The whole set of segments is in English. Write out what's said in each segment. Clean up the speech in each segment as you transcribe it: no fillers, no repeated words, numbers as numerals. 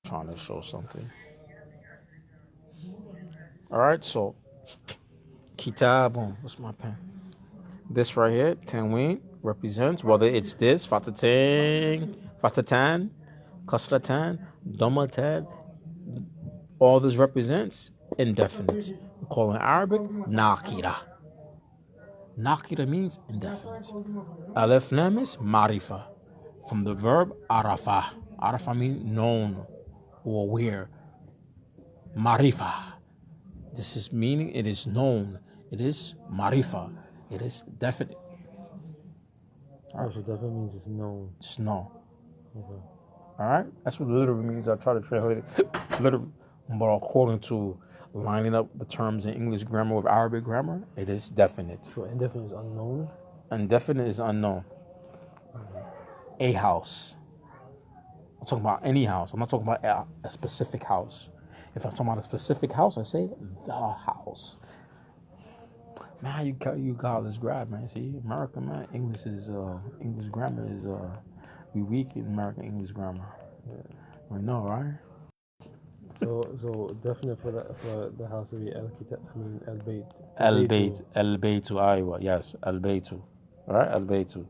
Trying to show something. All right, so kitabun. What's my pen? This right here, tanween, represents whether it's this fatatan, kasratan, domatan. All this represents indefinite. We call in Arabic nakira. Nakira means indefinite. Alif lam is marifa, from the verb arafa. Arafa means known or aware. Marifa. This is meaning it is known. It is marifa. It is definite. Oh, so definitely means it's known. It's known. Okay. All right? That's what literally means. I try to translate it literally. But according to lining up the terms in English grammar with Arabic grammar, it is definite. So indefinite is unknown? Indefinite is unknown. A house. I'm talking about any house. I'm not talking about a specific house. If I'm talking about a specific house, I say the house. Now you got this grab, man. See, America, man, English grammar is we weak in American English grammar. Yeah. We know, right? So definite for the house would be al bayt. El Baytu, Iowa. Yes, El Baytu. All right, El Baytu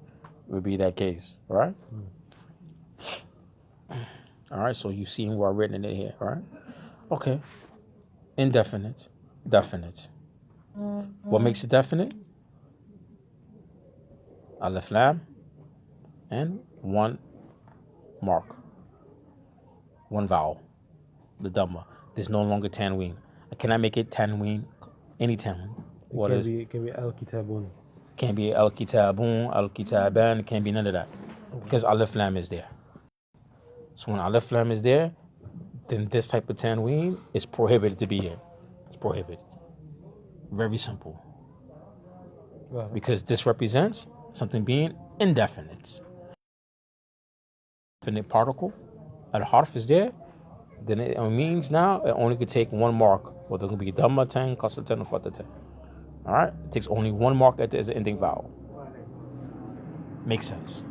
would be that case. All right. All right. So you see where I've written it here. All right. Okay. Indefinite, definite. What makes it definite? Alif lam and one mark, one vowel, the dhamma. There's no longer tanween. Can I make it tanween? Any tanween. It can be al kitabun. Can't be al kitabun, al kitaban. It can't be none of that because alif lam is there. So when alif lam is there, then this type of tanween is prohibited to be here. It's prohibited. Very simple. Because this represents something being indefinite. Infinite particle, al-harf is there, then it means now it only could take one mark, whether it could be dhammatan, kasratan, or fatatan. All right? It takes only one mark at the ending vowel. Makes sense?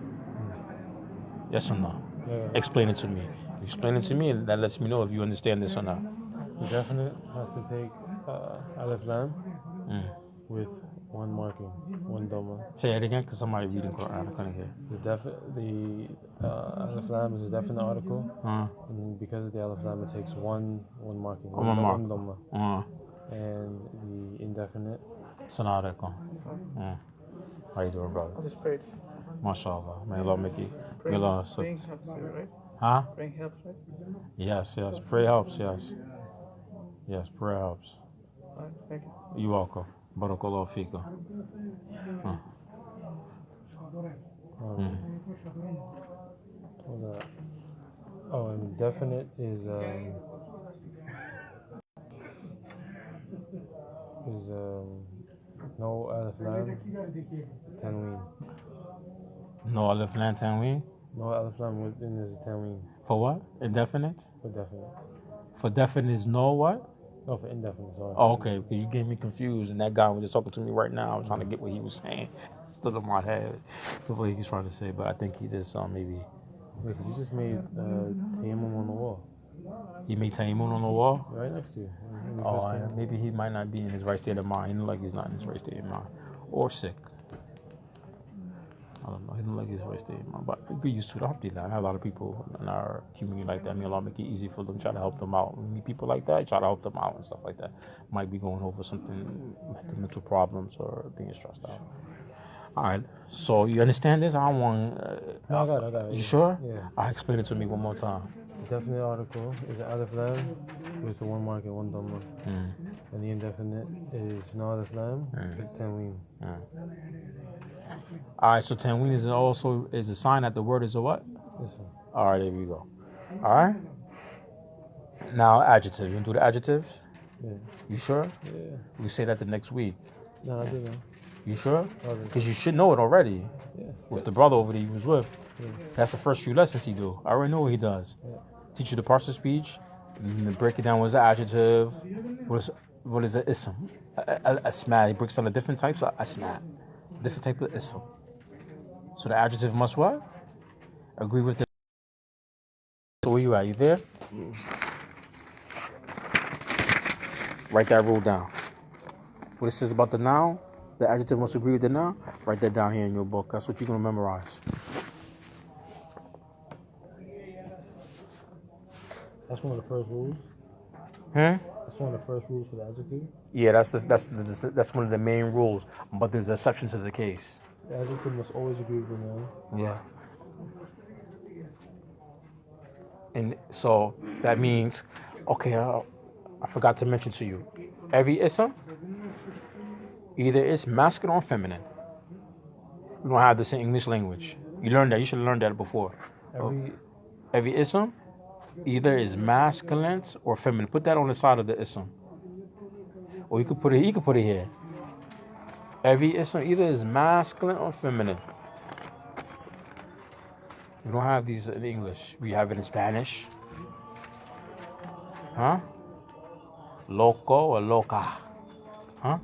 Yes or no? Yeah. Explain it to me. Explain it to me, and that lets me know if you understand this or not. The definite has to take alif lam with one marking, one dhamma. Say it again, because somebody reading Quran. I couldn't hear. The alif lam is a definite article, and because of the alif lam, it takes one marking, one dhamma. And the indefinite. Salam alaikum. How you doing, brother? I just prayed. MashaAllah. May Allah make you. May Allah. Praying helps you, right? Huh? Praying helps, right? Yes. Prayer helps, yes. Yes, prayer helps. All right, thank you. You're welcome. Barakallahu feeka. And definite is no alif lam tanween. No alif lam tanween? No alif lam within is tanween. For what? Indefinite? For definite. For definite is no what? Oh, for indefinite, sorry. Oh, okay, because you get me confused, and that guy was just talking to me right now. I'm trying to get what he was saying. Still in my head, what he was trying to say, but I think he just maybe. Because he just made tayammum on the wall. He made tayammum on the wall? Right next to you. Maybe he might not be in his right state of mind. He look like he's not in his right state of mind. Or sick. I don't know. He don't like his right state of mind. But get used to it. Alhamdulillah. I have a lot of people in our community like that. I mean, Allah make it easy for them. Try to help them out. When you meet people like that, try to help them out and stuff like that. Might be going over something, mental problems or being stressed out. All right. So you understand this? I don't want. No, I got it. You sure? Yeah. Explain it to me one more time. The definite article is an alif lam with the one mark and one dhamma. And the indefinite is no alif lam with tanween. All right, so tanween is also a sign that the word is a what? This one. All right, there we go. All right. Now adjective. You want to do the adjectives? Yeah. You sure? Yeah. We say that the next week. No, I do know. You sure? Because you should know it already. Yeah. With the brother over there he was with. Yeah. That's the first few lessons he do. I already know what he does. Yeah. Teach you the parts of speech. And then break it down. What is the adjective? What is the ism? Asma. He breaks down the different types of asma. Different type of ism. So the adjective must what? Agree with the. So where you at? You there? Write that rule down. What it says about the noun, the adjective must agree with the noun. Write that down here in your book. That's what you're gonna memorize. That's one of the first rules. That's one of the first rules for the adjective. Yeah, that's one of the main rules. But there's exceptions to the case. The adjective must always agree with the noun. Yeah. And so that means, okay, I forgot to mention to you, every ism either is masculine or feminine. We don't have this in English language. You learned that. You should have learned that before. Every ism either is masculine or feminine. Put that on the side of the ism. Or you could put it. You could put it here. Every ism either is masculine or feminine. We don't have these in English. We have it in Spanish. Huh? Loco or loca. Huh?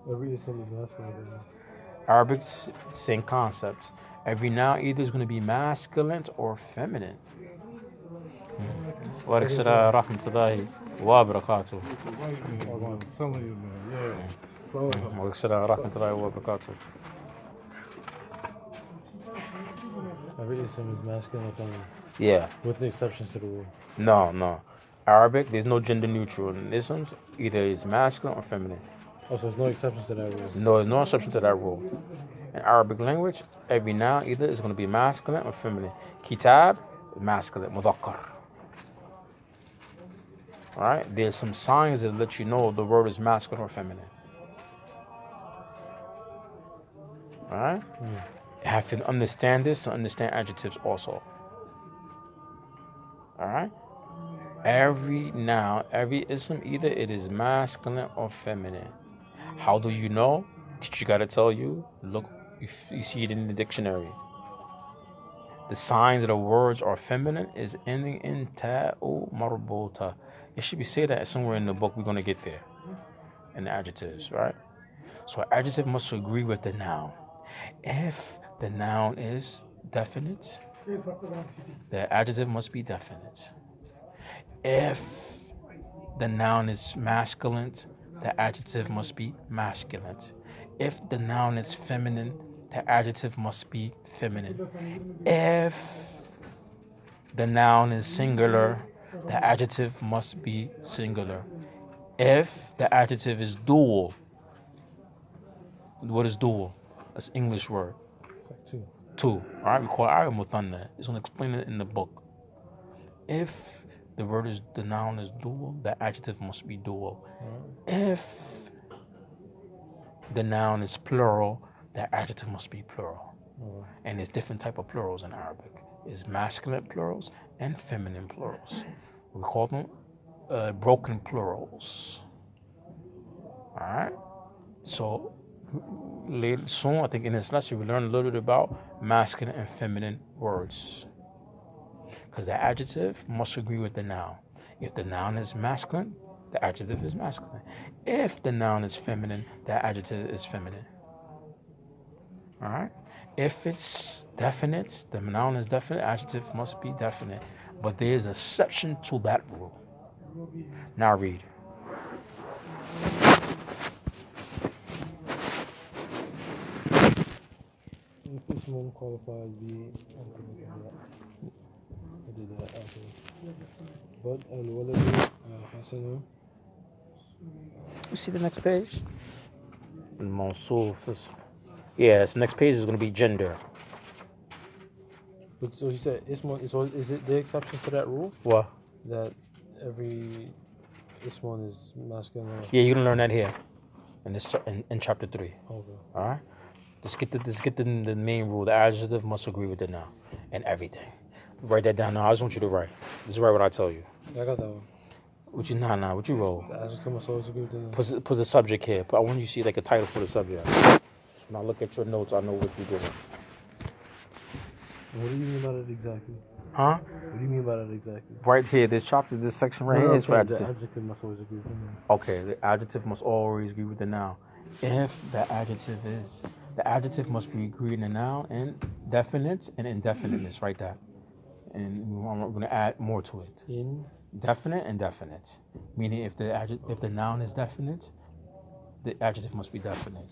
Every ism is masculine. Arabic, same concept. Every noun either is going to be masculine or feminine. Wa alaikum assalam wa rahmatullahi wa barakatuh. I'm telling you, man. Yeah. Wa alaikum assalam wa rahmatullahi wa barakatuh. Every ism is masculine or feminine. Yeah. With the exceptions to the rule. No. Arabic, there's no gender neutral in isms. Either is masculine or feminine. Oh, so there's no exceptions to that rule? No, there's no exception to that rule. In Arabic language, every noun either is going to be masculine or feminine. Kitab, masculine, mudhakkar. Alright? There's some signs that let you know the word is masculine or feminine. Alright? You have to understand this to understand adjectives also. Alright? Every noun, every ism, either it is masculine or feminine. How do you know? Teacher got to tell you. Look, you see it in the dictionary. The signs of the words are feminine is ending in ta'u marbota. It should be said that somewhere in the book. We're going to get there. In the adjectives, right? So adjective must agree with the noun. If the noun is definite, the adjective must be definite. If the noun is masculine, the adjective must be masculine. If the noun is feminine, the adjective must be feminine. If the noun is singular, the adjective must be singular. If the adjective is dual, what is dual? That's an English word. It's like two. All right, we call it muthanna. It's going to explain it in the book. If the noun is dual, the adjective must be dual. If the noun is plural, the adjective must be plural. And there's different type of plurals in Arabic. There's masculine plurals and feminine plurals. We call them broken plurals. All right. So later soon, I think in this lesson, we learn a little bit about masculine and feminine words. Because the adjective must agree with the noun. If the noun is masculine, the adjective is masculine. If the noun is feminine, the adjective is feminine. All right? If it's definite, the noun is definite, adjective must be definite. But there is an exception to that rule. Now read. If this one qualifies the but You see the next page? Yes, next page is going to be gender. But so you said is it the exceptions to that rule? What? That every ism is masculine. Yeah, you're gonna learn that here, in chapter 3. Okay. All right. Just get the main rule. The adjective must agree with it now, and everything. Write that down now. I just want you to write. Just write what I tell you. I got that one. What you What you roll? The adjective must always agree with the noun. Put the subject here. But I want you to see like a title for the subject. So when I look at your notes, I know what you're doing. What do you mean by that exactly? Huh? What do you mean by that exactly? Right here, this chapter, this section right here is for adjective. The adjective must always agree with the noun. Okay, the adjective must always agree with the noun. If the adjective must be agreed in the noun in definite and indefiniteness. Write that. and we're going to add more to it. Definite and definite, meaning if the noun is definite, the adjective must be definite.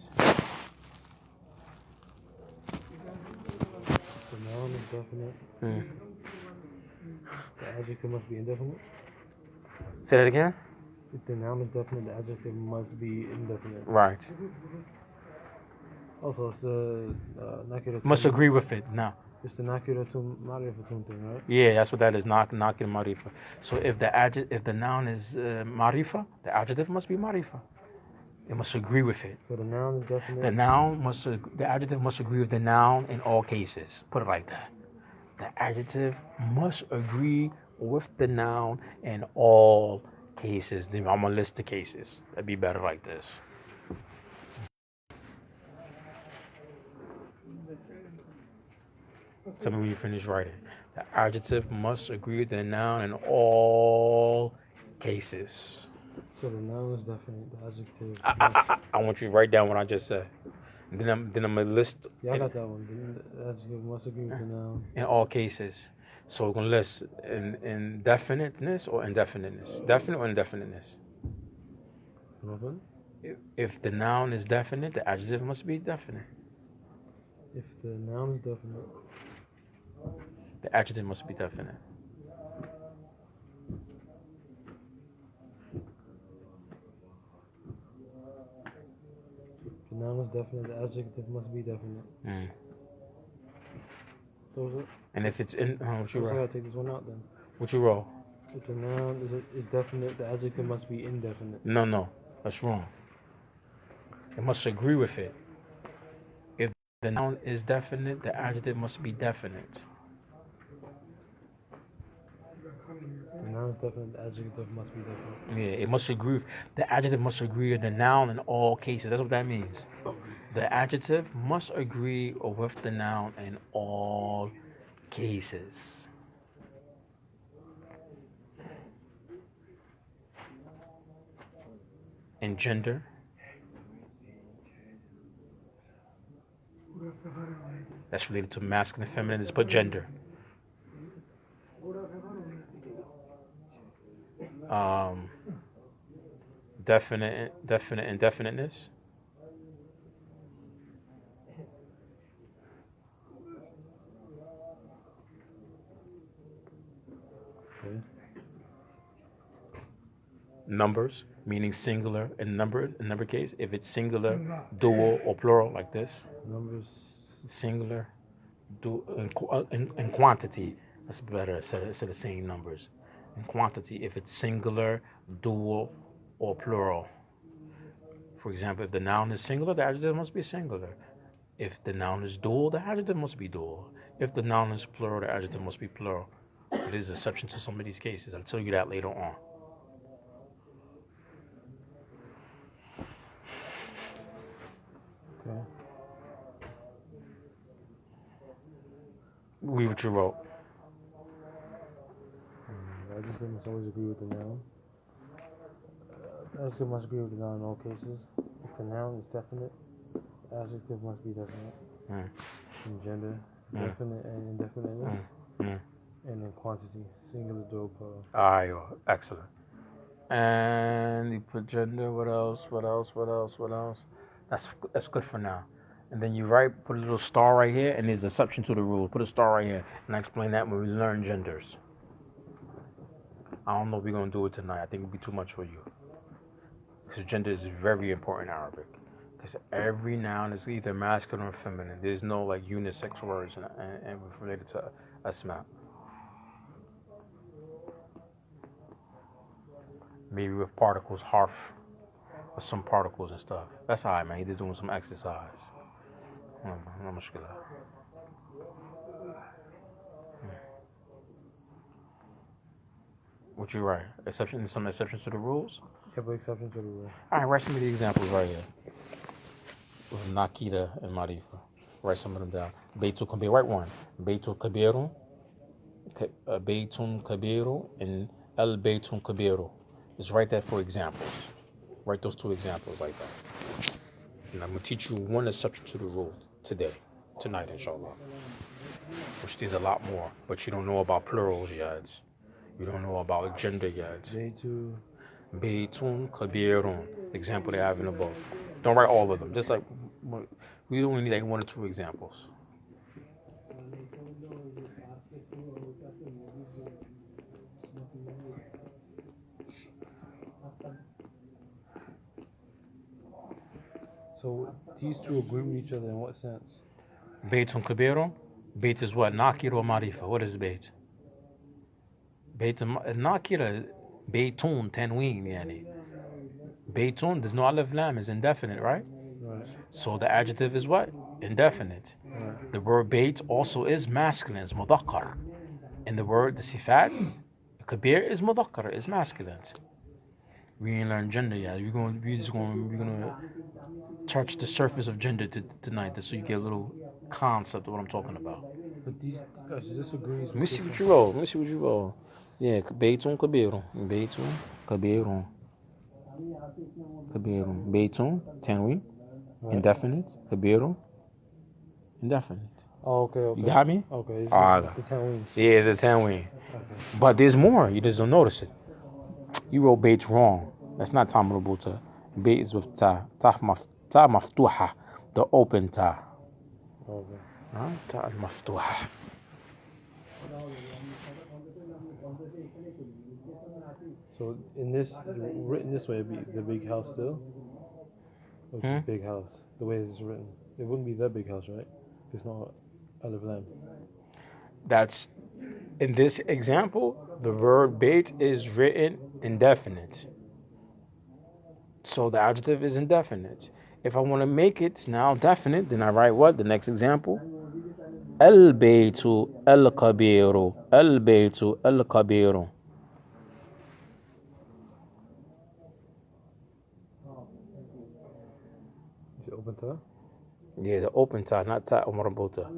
The noun is definite. The adjective must be indefinite. Say that again. If the noun is definite, the adjective must be indefinite. Right. Also, it's the nakira. Must agree with it now. It's the nakira to marifa thing, right? Yeah, that's what that is. Nakira marifa. So if the noun is marifa, the adjective must be marifa. It must agree with it. So the noun is definite. The adjective must agree with the noun in all cases. Put it like that. The adjective must agree with the noun in all cases. Then I'm gonna list the cases. That'd be better like this. Tell me when you finish writing. The adjective must agree with the noun in all cases. So the noun is definite. The adjective. I want you to write down what I just said. Then I'm gonna list. Yeah, I got that one. The adjective must agree with the noun in all cases. So we're gonna list in definiteness or indefiniteness. Definite or indefiniteness. If the noun is definite, the adjective must be definite. If the noun is definite, the adjective must be definite. The noun is definite, the adjective must be definite. So is it? And if it's in, what you roll? I gotta take this one out then. What you roll? If the noun is definite, the adjective must be indefinite. No, that's wrong. It must agree with it. If the noun is definite, the adjective must be definite. The noun is definite, the adjective must be definite. Yeah, it must agree. The adjective must agree with the noun in all cases. That's what that means. The adjective must agree with the noun in all cases. In gender, that's related to masculine and feminine. Just put gender. Definite, indefiniteness. Okay. Numbers, meaning singular and number case. If it's singular, dual, or plural, like this. Numbers. Singular, dual, and quantity. That's better instead of saying numbers. In quantity, if it's singular, dual, or plural. For example, if the noun is singular, the adjective must be singular. If the noun is dual, the adjective must be dual. If the noun is plural, the adjective must be plural. It is an exception to some of these cases. I'll tell you that later on. Okay. Read what you wrote. The adjective must always agree with the noun. The adjective must agree with the noun in all cases. If the noun is definite, the adjective must be definite. In gender, definite and indefiniteness. And in quantity, singular, dual, plural. Aye, excellent. And you put gender. What else? That's good for now. And then you put a little star right here, and there's an exception to the rule. Put a star right here, and I explain that when we learn genders. I don't know if we're gonna do it tonight. I think it'll be too much for you. Because gender is very important in Arabic. Because every noun is either masculine or feminine. There's no like unisex words and related to asma. Maybe with particles, harf, or some particles and stuff. That's all right, man. He's just doing some exercise. No mushkila. What you write? Some exceptions to the rules? Yeah, but exceptions to the rule. All right, write some of the examples right here. With Nakida and Marifa. Write some of them down. Beitul Kabir, write one. Beitul Kabiru, Beitun Kabiru, and El Beitun Kabiru. Just write that for examples. Write those two examples like that. And I'm going to teach you one exception to the rule tonight, inshallah. which there's a lot more, but you don't know about plurals yet. You don't know about gender yet. Beitu. Beitun kabirun. Example they have in the book. Don't write all of them. Just like we only need like 1 or 2 examples. So these two agree with each other in what sense? Beitun kabirun. Beit is what? Nakir or marifa. What is beit? Beit nakira. Beitun tanween yani. Beitun, there's no alif lam, is indefinite, right? Right. So the adjective is what? Indefinite. Right. The word bait also is masculine, it's mudakkar. And the word, the sifat, kabir is mudakkar, is masculine. We ain't learned gender yet. We're gonna touch the surface of gender tonight, so you get a little concept of what I'm talking about. But these guys disagrees. Let me see what you roll. Yeah, beitun kabirun. Beitun kabirun. Kabirun. Beitun, tanween. Right. Indefinite. Kabirun. Indefinite. Oh, okay. You got me? Okay. It's the tanween. Yeah, it's a tanween. Okay. But there's more. You just don't notice it. You wrote bait wrong. That's not ta marbuta. Bait is with ta. Ta maftuha. The open ta. Okay. Ta maftuha. So in this, written this way, it'd be the big house still? Or just big house? The way it's written. It wouldn't be the big house, right? It's not alif lam. That's, in this example, the verb bait is written indefinite. So the adjective is indefinite. If I want to make it now definite, then I write what? The next example. Al-baytu al-kabiru. Al-baytu al-kabiru. Is it open to? Yeah, the open ta, not ta marbuta.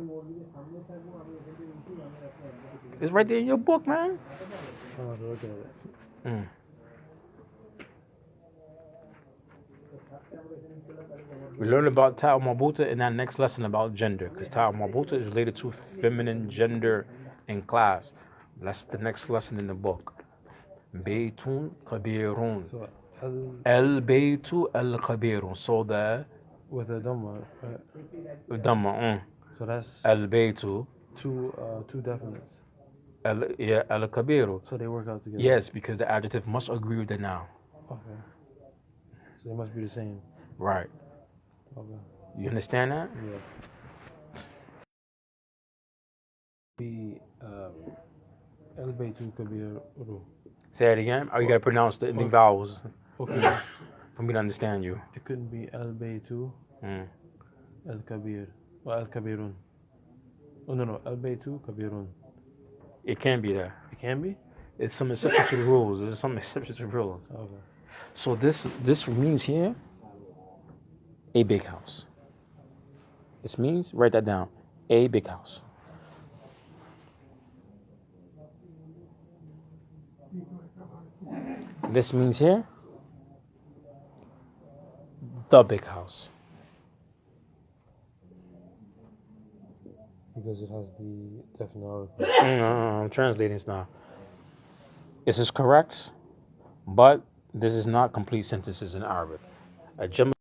It's right there in your book, man. I'm not look at it. We learn about ta marbuta in that next lesson about gender, because ta marbuta is related to feminine gender in class. That's the next lesson in the book. Baytun kabirun. So Al-baytu al-kabirun. So the with a dhamma, right? dhamma. So that's Al-baytu. two definites. Al-kabiru. So they work out together. Yes, because the adjective must agree with the noun. Okay. So they must be the same. Right. Okay. You understand that? Yeah. Be El Baytu Kabir Uru. Say it again. Oh, you gotta pronounce the ending vowels. Okay. For me to understand you. It couldn't be El Baytu El Kabir or El Kabirun. Oh no, El Baytu Kabirun. It can be that. It can be? It's some exception to the rules. There's some exceptions to the rules. Okay. So this means here a big house. This means, write that down, a big house. This means here the big house. Because it has the definite article. I'm translating this now. This is correct, but this is not complete sentences in Arabic. الجمع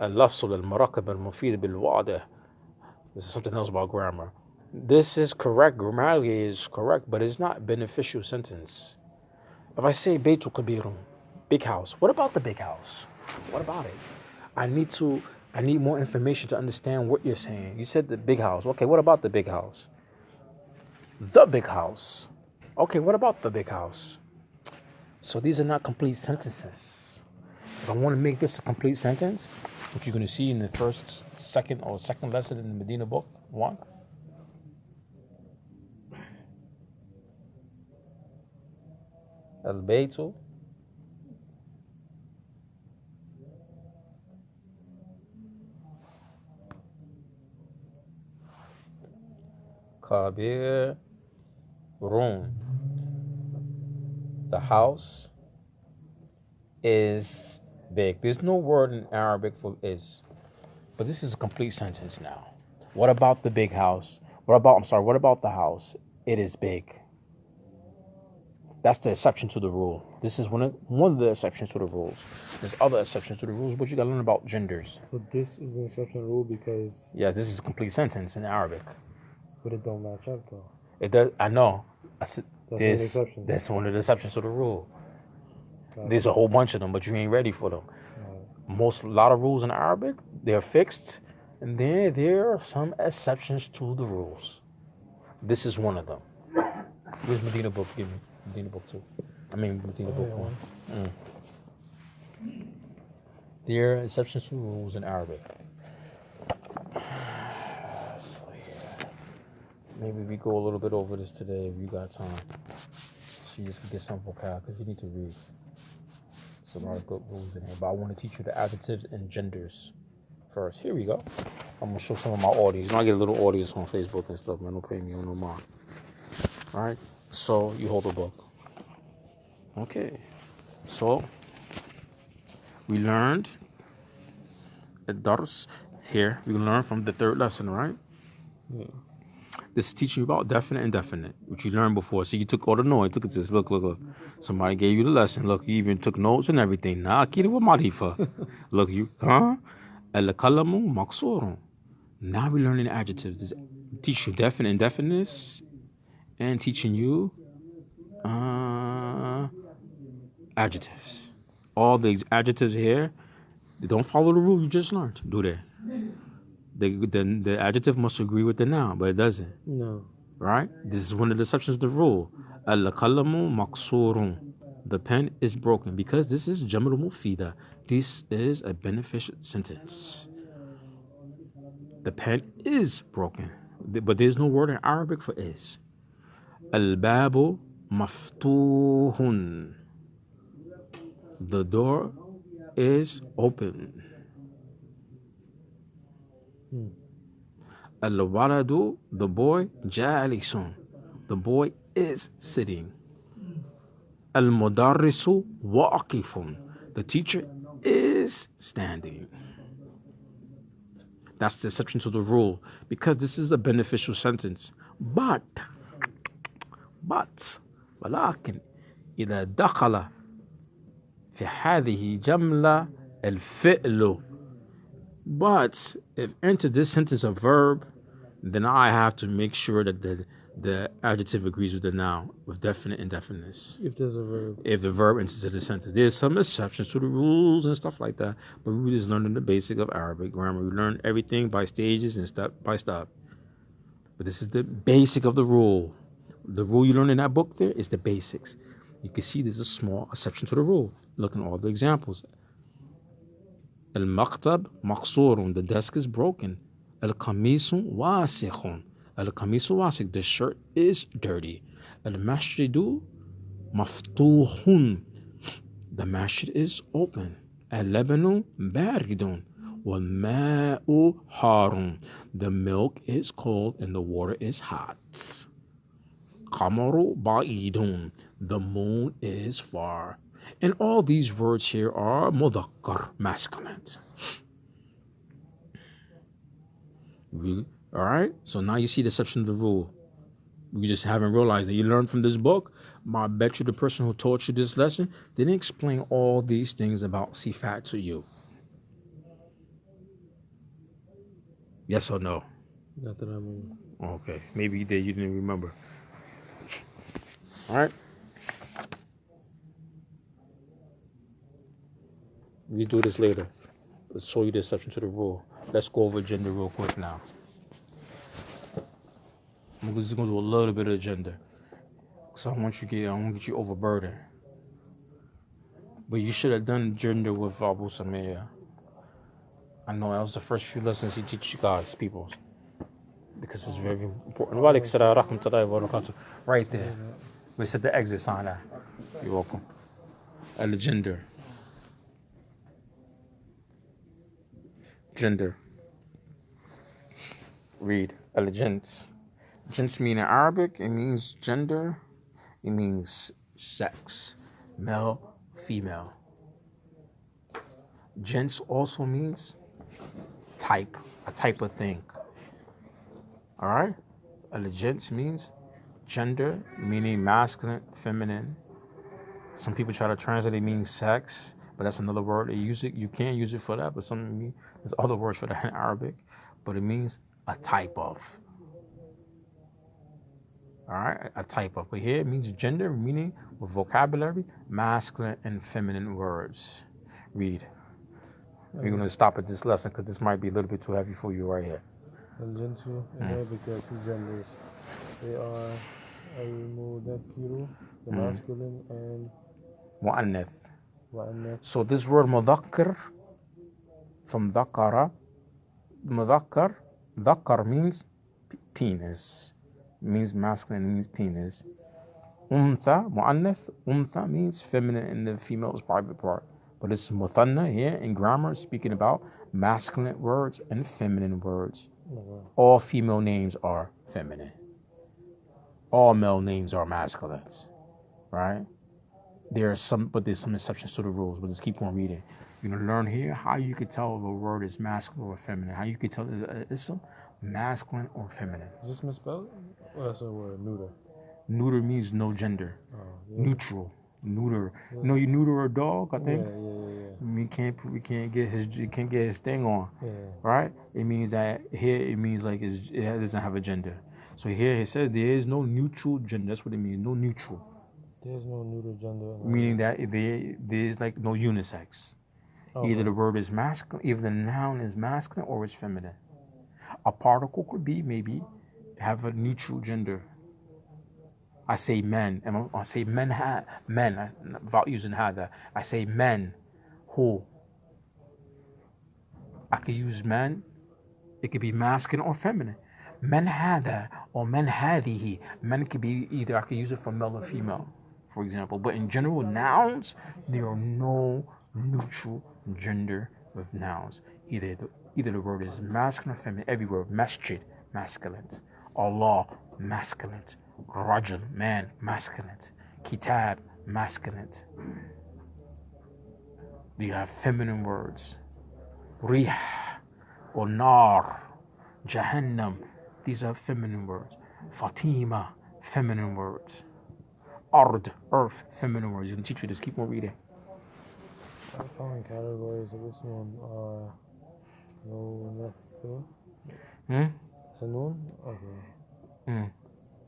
اللفظ المركب المفيد بالواضح. This is something else about grammar. This is correct, grammatically is correct, but it's not beneficial sentence. If I say Beitu Kabirun, big house, what about the big house? What about it? I need more information to understand what you're saying. You said the big house. Okay, what about the big house? The big house. Okay, what about the big house? So these are not complete sentences. If I want to make this a complete sentence, which you're going to see in the second lesson in the Medina book, 1. Al-Baytu Kabirun. The house is big. There's no word in Arabic for is. But this is a complete sentence now. What about the big house? What about the house? It is big. That's the exception to the rule. This is one of the exceptions to the rules. There's other exceptions to the rules, but you gotta learn about genders. So this is an exception rule because. Yeah, this is a complete sentence in Arabic. But it don't match up though. It does. I know. That's an exception. That's one of the exceptions to the rule. Gotcha. There's a whole bunch of them, but you ain't ready for them. A lot of rules in Arabic, they're fixed, and then there are some exceptions to the rules. This is one of them. Where's Medina book? Give me Medina book 2. Medina book 1. There are exceptions to rules in Arabic. So yeah, maybe we go a little bit over this today if you got time. So you just get some vocab because you need to read. There's a lot of good rules in here, but I want to teach you the adjectives and genders first. Here we go. I'm gonna show some of my audience. I get a little audience on Facebook and stuff, man. Don't pay me on no mind. All right. So you hold the book. Okay. So we learned at Dars here. We learned from the third lesson, right? Yeah. This is teaching you about definite and indefinite, which you learned before. So you took all the noise. Look at this. Look. Somebody gave you the lesson. Look, you even took notes and everything. Nah, kid wa marifa. Look, you, huh? Al-kalamu maqsurun. Now we're learning adjectives. This teach you definite and indefiniteness and teaching you adjectives. All the adjectives here, they don't follow the rule you just learned, do they? The adjective must agree with the noun, but it doesn't. No. Right? This is one of the exceptions to the rule. Al-kalamu maqsurun. The pen is broken because this is Jamul Mufida. This is a beneficial sentence. The pen is broken, but there's no word in Arabic for is. Al-babu maftuhun. The door is open. Al-waladu, the boy, jalisun. The boy is sitting. Al-mudarrisu waqifun. The teacher is standing. That's the exception to the rule because this is a beneficial sentence. But ولكن إذا دخل في هذه جملة الفعل. But if into this sentence a verb, then I have to make sure that the adjective agrees with the noun with definite indefiniteness. If there's a verb. If the verb enters the sentence. There's some exceptions to the rules and stuff like that, but we just learning the basic of Arabic grammar. We learn everything by stages and step by step. But this is the basic of the rule. The rule you learn in that book there is the basics. You can see there's a small exception to the rule. Look at all the examples. Al-maktab maqsurun. The desk is broken. Al-qamisu wasikhun. Al-qamisu wasik. The shirt is dirty. Al-masjidu maftuhun. The masjid is open. Al-labanu baridun. Wal-ma'u harun. The milk is cold and the water is hot. Qamaru ba'idun. The moon is far. And all these words here are mudhakkar, masculine. All right? So now you see the exception to the rule. You just haven't realized that you learned from this book. I bet you the person who taught you this lesson didn't explain all these things about sifat to you. Yes or no? Not that I mean. Okay. Maybe you did. You didn't remember. All right? We do this later. Let's show you the exception to the rule. Let's go over gender real quick now. I'm just going to do a little bit of gender. Because I don't want to get you overburdened. But you should have done gender with Abu Samir. I know that was the first few lessons he teaches you guys, people. Because it's very important. Right there. We set the exit sign there. You're welcome. And the gender. Gender. Read. Al-jins. Jins mean in Arabic, it means gender. It means sex. Male, female. Jins also means type. A type of thing. All right? Al-jins means gender, meaning masculine, feminine. Some people try to translate it means sex, but that's another word. They use it. You can't use it for that, but there's other words for that in Arabic. But it means a type of. All right, a type of. But here it means gender, meaning with vocabulary, masculine and feminine words. Read. We're going to stop at this lesson because this might be a little bit too heavy for you right here. Al-jinsu in Arabic there are two genders. They are al-mudakkiru, the masculine, and Mu'annath. wa'annath. So this word mudakkar from dhakara, mudakkar, dhakkar means penis, means masculine, means penis. Untha, mu'annath, untha means feminine in the female's private part. But it's muthanna here in grammar, speaking about masculine words and feminine words. All female names are feminine. All male names are masculines, right? There's some exceptions to the rules, but let's keep on reading. You're gonna learn here how you could tell if a word is masculine or feminine. How you could tell it's masculine or feminine. Is this misspelled? Well, that's a word, neuter. Neuter means no gender. Oh, yeah. Neutral. Neuter. You know, you neuter a dog, I think. Yeah. We can't get his thing on. Yeah. Right? It means that here it means like it doesn't have a gender. So here it says there is no neutral gender. That's what it means. No neutral. There's no neuter gender. Meaning that there's like no unisex. Either the word is masculine, either the noun is masculine or it's feminine. A particle could be maybe have a neutral gender. I say men, and I say men, without using hada. I say men, who. I could use men, it could be masculine or feminine. Men hada or men hadihi. Men could be either, I could use it for male or female, for example. But in general, nouns, there are no neutral gender with nouns. Either the word is masculine or feminine. Every word, masjid, masculine. Allah, masculine. Rajul, man, masculine. Kitab, masculine. You have feminine words. Rih or nar, Jahannam. These are feminine words. Fatima, feminine words. Ard, earth, feminine words. You can teach you this. Keep on reading. The following categories of this noon are no. It's a noon? Okay.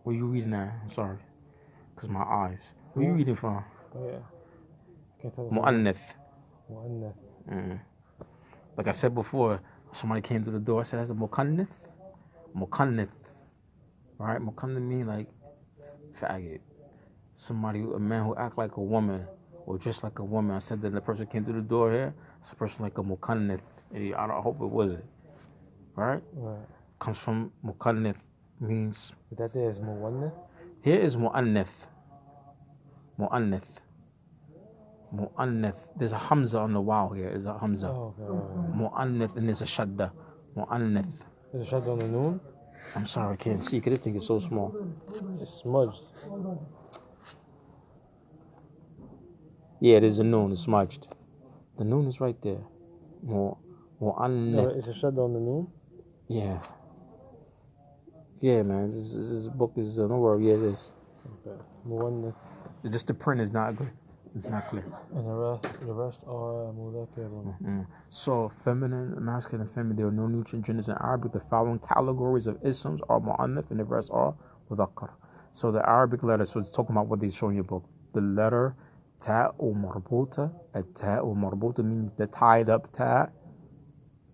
Where you reading at? I'm sorry. Because my eyes. Where you reading from? Oh, yeah. Can't tell. Mu'annath. Mu'annath. Like I said before, somebody came to the door. I said, that's a mukannith. Mukannith. Right? Mukannith mean like faggot. A man who act like a woman or just like a woman. I said that the person came through the door here. It's a person like a mukannith. I hope it wasn't. Right? Comes from mukannith. Means. But that's it, is mu'annath? Here is mu'annath. There's a hamza on the wow here. There's a hamza. Oh, okay. Mu'annath, and there's a shadda. Mu'annath. There's a shadda on the noon? I'm sorry, I can't see because this thing is so small. It's smudged. Yeah, there's a noon. It's smudged. The noon is right there. Mu'annath. It's a shadda on the noon? Yeah. Yeah, man. This book is no worry. Yeah, it is. Okay. Mu'annath. Just the print is not good. It's not clear. And the rest are mudakkar. So feminine, masculine, and feminine. There are no neutral genders in Arabic. The following categories of isms are mu'annath, and the rest are mudakkar. So the Arabic letter. So it's talking about what they show in your book. The letter ta'u marbuta. Ta'u marbuta means the tied up ta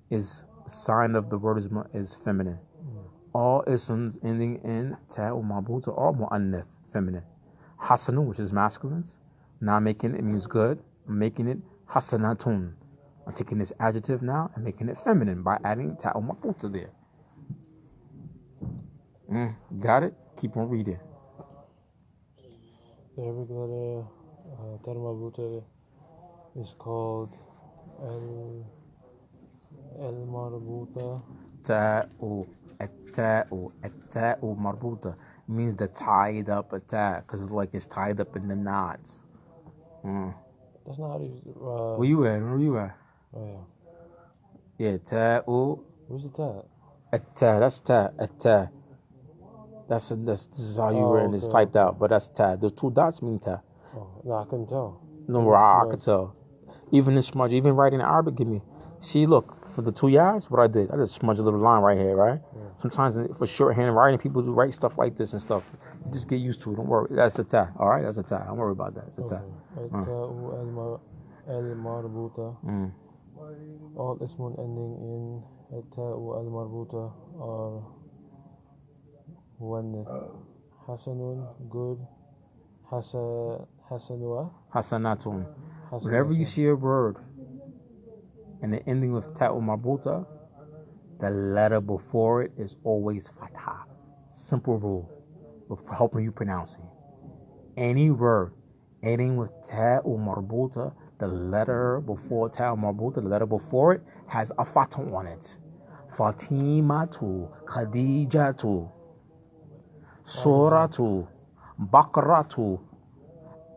is a sign of the word is feminine. All isms ending in ta'u marbuta are mu'annath, feminine. Hasanun, which is masculine. Now making it means good. I'm making it hasanatun. I'm taking this adjective now and making it feminine by adding ta'u marbuta there. Got it? Keep on reading. The Arabic letter ta'u marbuta is called al-marbuta. Ta'u marbuta means the tied up attack because it's tied up in the knots. That's not how you. Where you at? Oh, yeah. Yeah, ta'u. Where's the ta? That's ta. This is how you written. It's typed out, but that's ta. The 2 dots mean ta. Oh, no, I couldn't tell. No, I could tell. Even in smudge, even writing in Arabic, give me. See, look, for the 2 yas, what I did, I just smudged a little line right here, right? Yeah. Sometimes for shorthand writing, people do write stuff like this and stuff. Just get used to it. Don't worry. That's a ta. All right, that's a ta. Don't worry about that. It's a ta. المربوطة. All ismun ending in التاء المربوطة are muannath. Hasanun, good. Hasanua. Hasanatun. Whenever you see a word and the ending with ta'u marbuta, the letter before it is always fatha. Simple rule for helping you pronouncing. Any word ending with ta'u marbuta, the letter before ta'u marbuta, the letter before it has a fatha on it. Fatimatu, Khadijatu, Suratu, Bakratu.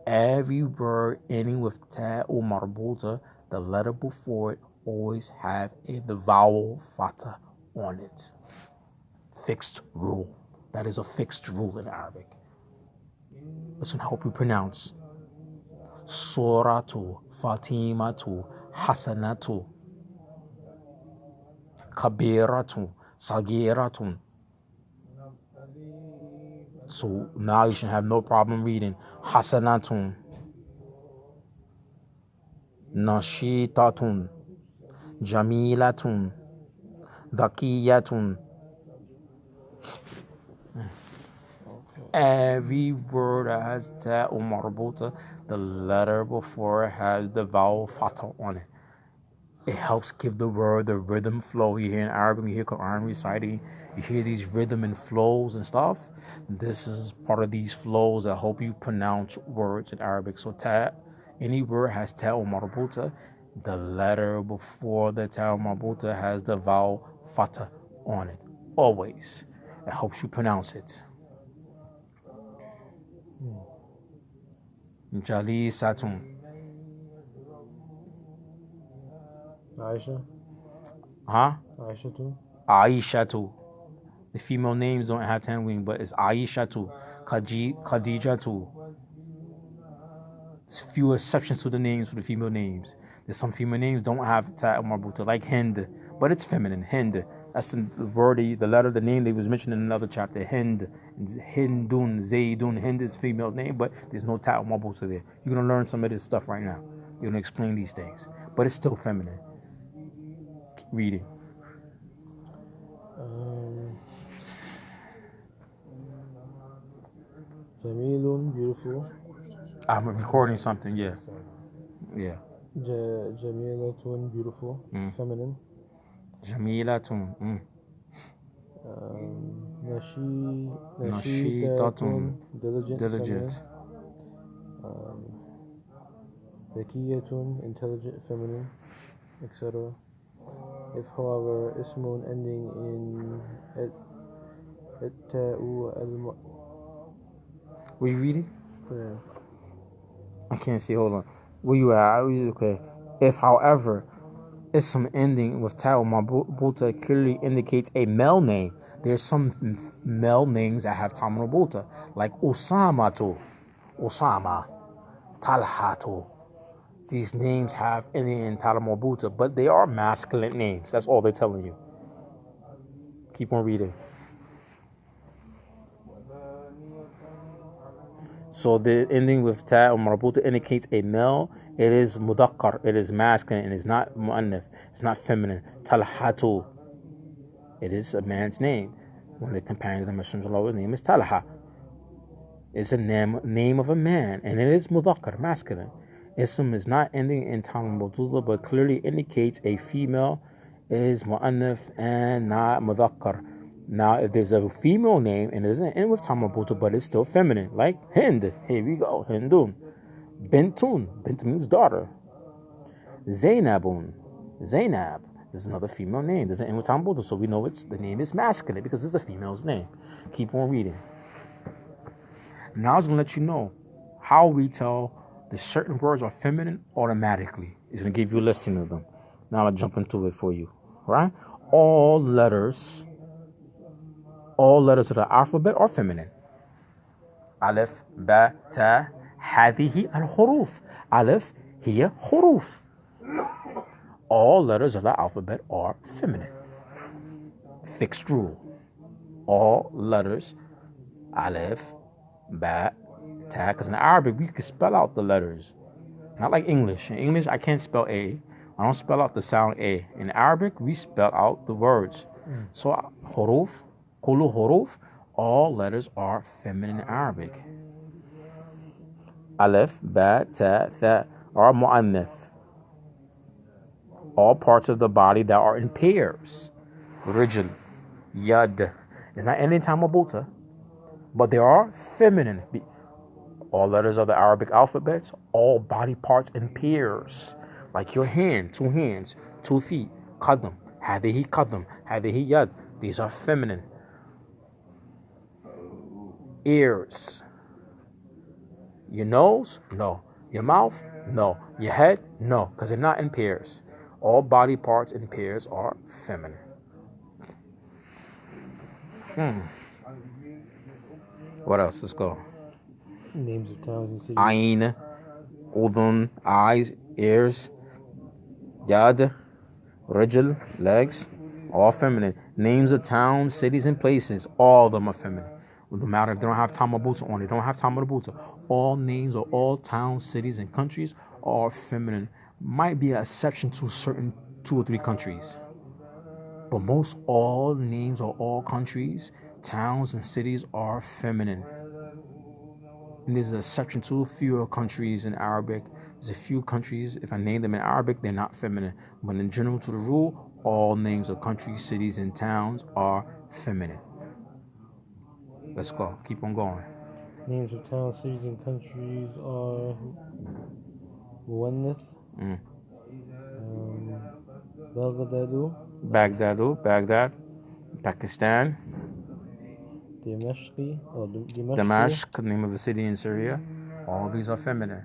Every word ending with ta'u marbuta, the letter before it always have the vowel fatha on it. Fixed rule. That is a fixed rule in Arabic. Listen, I hope you pronounce. Suratu, Fatimatu, Hasanatu, Kabiratu, Sagiratun. So now you should have no problem reading Hasanatun, Nashitatun, Jamilatun, Dakiyatun. Every word that has ta'u marbuta, the letter before it has the vowel fatha on it. It helps give the word the rhythm flow. You hear in Arabic, you hear Quran reciting, you hear these rhythm and flows and stuff. This is part of these flows that help you pronounce words in Arabic. So any word has ta'u marbuta, the letter before the ta'u marbuta has the vowel fatha on it. Always. It helps you pronounce it. Jalisatun. Aisha. Huh? Aisha too. Aishatu. The female names don't have 10 wings, but it's Aishatu, Khadijatu. There's few exceptions to the names for the female names. There's some female names don't have ta'u marbuta, like Hind, but it's feminine. Hind. That's the word, the letter, the name they was mentioned in another chapter. Hind, Hindun, Zaydun. Hind is female name, but there's no ta'u marbuta there. You're gonna learn some of this stuff right now. You're gonna explain these things, but it's still feminine. Keep reading. Jamilun, beautiful. I'm recording something. Yeah. Yeah. Jamilatun, beautiful. Feminine. Jamilatun. Nashitatun, diligent. Zakiyatun, intelligent, feminine, etc. If, however, ismun ending in ta'u al. Were you reading? Yeah. I can't see. Hold on. Where you at? Okay. If, however, ism ending with ta'u marbuta clearly indicates a male name, there's some male names that have ta'u marbuta, like Usamatu, Usama, Talhatu. These names have ending in ta'u marbuta, but they are masculine names. That's all they're telling you. Keep on reading. So the ending with ta'u marbuta indicates a male. It is mudakkar. It is masculine. It is not mu'annaf. It's not feminine. Talhatu. It is a man's name. One of the companions of the Messenger, his name is Talha. It's a name of a man, and it is mudakkar, masculine. Ism is not ending in ta'u marbuta, but clearly indicates a female. It is mu'annaf and not mudakkar. Now, if there's a female name and it doesn't end with ta'u marbuta, but it's still feminine, like Hind. Here we go, Hindun. Bintun. Bint means daughter. Zainabun. Zainab is another female name. Doesn't end with ta'u marbuta, so we know the name is masculine because it's a female's name. Keep on reading. Now I was going to let you know how we tell that certain words are feminine automatically. It's going to give you a listing of them. Now I'll jump into it for you. Right? All letters All letters of the alphabet are feminine. Alif, ba, ta, هذه الحروف. Alif هي حروف. All letters of the alphabet are feminine. Fixed rule. All letters, alif, ba, ta, because in Arabic we can spell out the letters. Not like English. In English I can't spell A. I don't spell out the sound A. In Arabic we spell out the words. So huruf, kulu huruf, all letters are feminine in Arabic. Alif, ba, ta, tha are mu'annath. All parts of the body that are in pairs. Rijl, yad. It's not any time mabuta, but they are feminine. All letters of the Arabic alphabets, all body parts in pairs. Like your hand, 2 hands, 2 feet, qadam, hadihi qadam, hadihi yad. These are feminine. Ears. Your nose? No. Your mouth? No. Your head? No, because they're not in pairs. All body parts in pairs are feminine. What else? Let's go. Names of towns and cities. Ain, udhun, eyes, ears, yad, rijl, legs, all feminine. Names of towns, cities, and places, all of them are feminine. No matter if they don't have tamabuta on, they don't have tamabuta. All names of all towns, cities, and countries are feminine. Might be an exception to certain 2 or 3 countries. But most all names of all countries, towns, and cities are feminine. And there's an exception to fewer countries in Arabic. There's a few countries, if I name them in Arabic, they're not feminine. But in general to the rule, all names of countries, cities, and towns are feminine. Let's go. Keep on going. Names of towns, cities, and countries are Muannith, Baghdad, Pakistan, Damascus, name of the city in Syria. All these are feminine.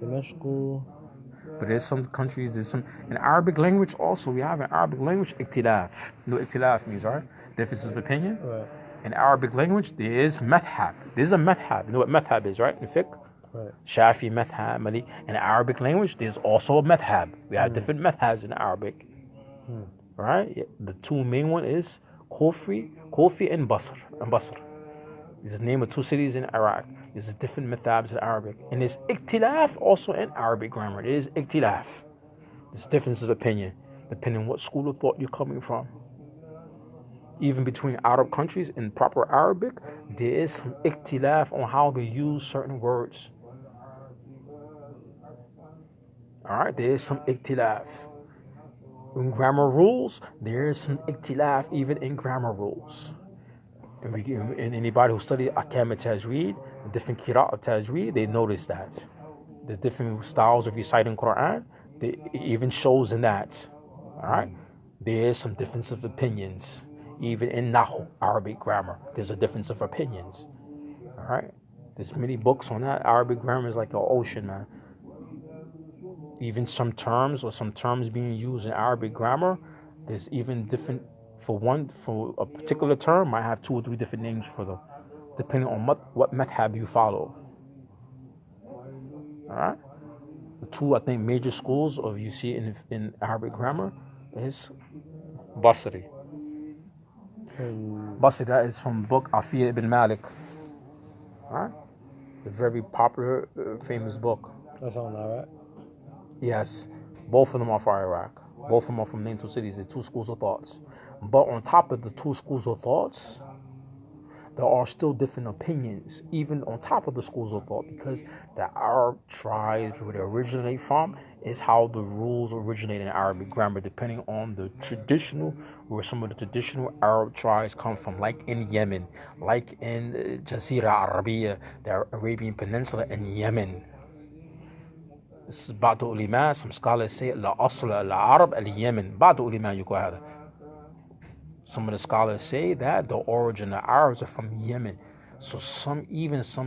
But there's some countries, in Arabic language also, we have an Arabic language, iktilaf. You know what iktilaf means, right? Differences of opinion. Right. In Arabic language, there is madhab. There's a madhab. You know what madhab is, right? In fiqh? Right. Shafi, madhab, Malik. In Arabic language, there's also a madhab. We have different madhabs in Arabic. Right? The 2 main one is Kufi and Basr. This is the name of 2 cities in Iraq. There's different madhabs in Arabic. And there's iktilaf also in Arabic grammar. It is iktilaf. There's differences of opinion, depending on what school of thought you're coming from. Even between Arab countries in proper Arabic, there is some iktilaf on how to use certain words. Alright, there is some iktilaf. In grammar rules, there is some iktilaf even in grammar rules. And anybody who studied Ahkam al-Tajweed, the different qira'at of Tajweed, they notice that. The different styles of reciting Quran, it even shows in that. Alright? There is some difference of opinions. Even in Nahu, Arabic grammar, there's a difference of opinions. Alright? There's many books on that. Arabic grammar is like an ocean, man. Even some terms being used in Arabic grammar, there's even different, for a particular term, might have 2 or 3 different names for them, depending on what madhab you follow. Alright? The 2, I think, major schools of you see in Arabic grammar is Basri. Basri, that is from the book Alfiya ibn Malik. Alright? A very popular, famous book. That's on Iraq? Yes. Both of them are for Iraq. Both of them are from named 2 cities. They're 2 schools of thoughts. But on top of the 2 schools of thoughts, there are still different opinions, even on top of the schools of thought, because the Arab tribes, where they originate from, is how the rules originate in Arabic grammar, depending on the traditional, where some of the traditional Arab tribes come from, like in Yemen, like in Jazira Arabiya, the Arabian Peninsula, and Yemen. بعض العلماء, some scholars say لا أصل العرب اليمن. بعض العلماء يقول هذا. Some of the scholars say that the origin of the Arabs are from Yemen. So some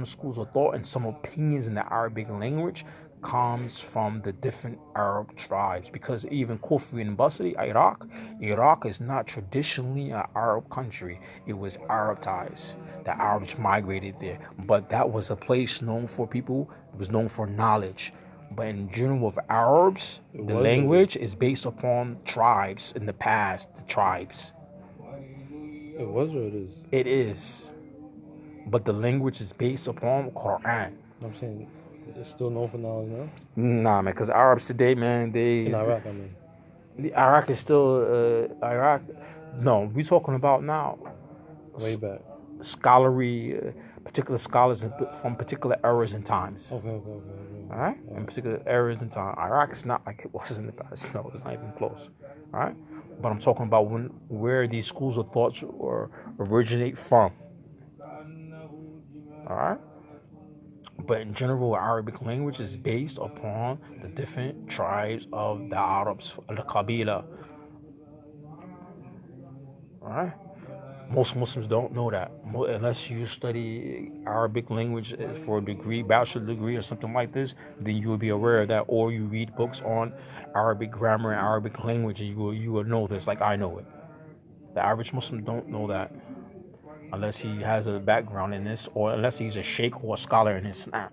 schools of thought and some opinions in the Arabic language comes from the different Arab tribes, because even Kufi and Basri, Iraq is not traditionally an Arab country. It was Arabized. The Arabs migrated there, but that was a place known for people. It was known for knowledge. But in general, with Arabs, the language is based upon tribes in the past. The tribes. It was or it is? It is, but the language is based upon Quran. I'm saying it's still known for knowledge now. Nah, man, because Arabs today, man, In Iraq, I mean. The Iraq is still Iraq. No, we're talking about now. Way back. Scholarly, particular scholars from particular eras and times. Okay. All right, in particular eras and time. Iraq is not like it was in the past. No, it's not even close. All right, but I'm talking about where these schools of thoughts originate from. All right. But in general, Arabic language is based upon the different tribes of the Arabs, the Qabila. Alright? Most Muslims don't know that. Unless you study Arabic language for a degree, bachelor degree or something like this, then you will be aware of that. Or you read books on Arabic grammar and Arabic language, and you will know this like I know it. The average Muslim don't know that. Unless he has a background in this, or unless he's a sheikh or a scholar in Islam.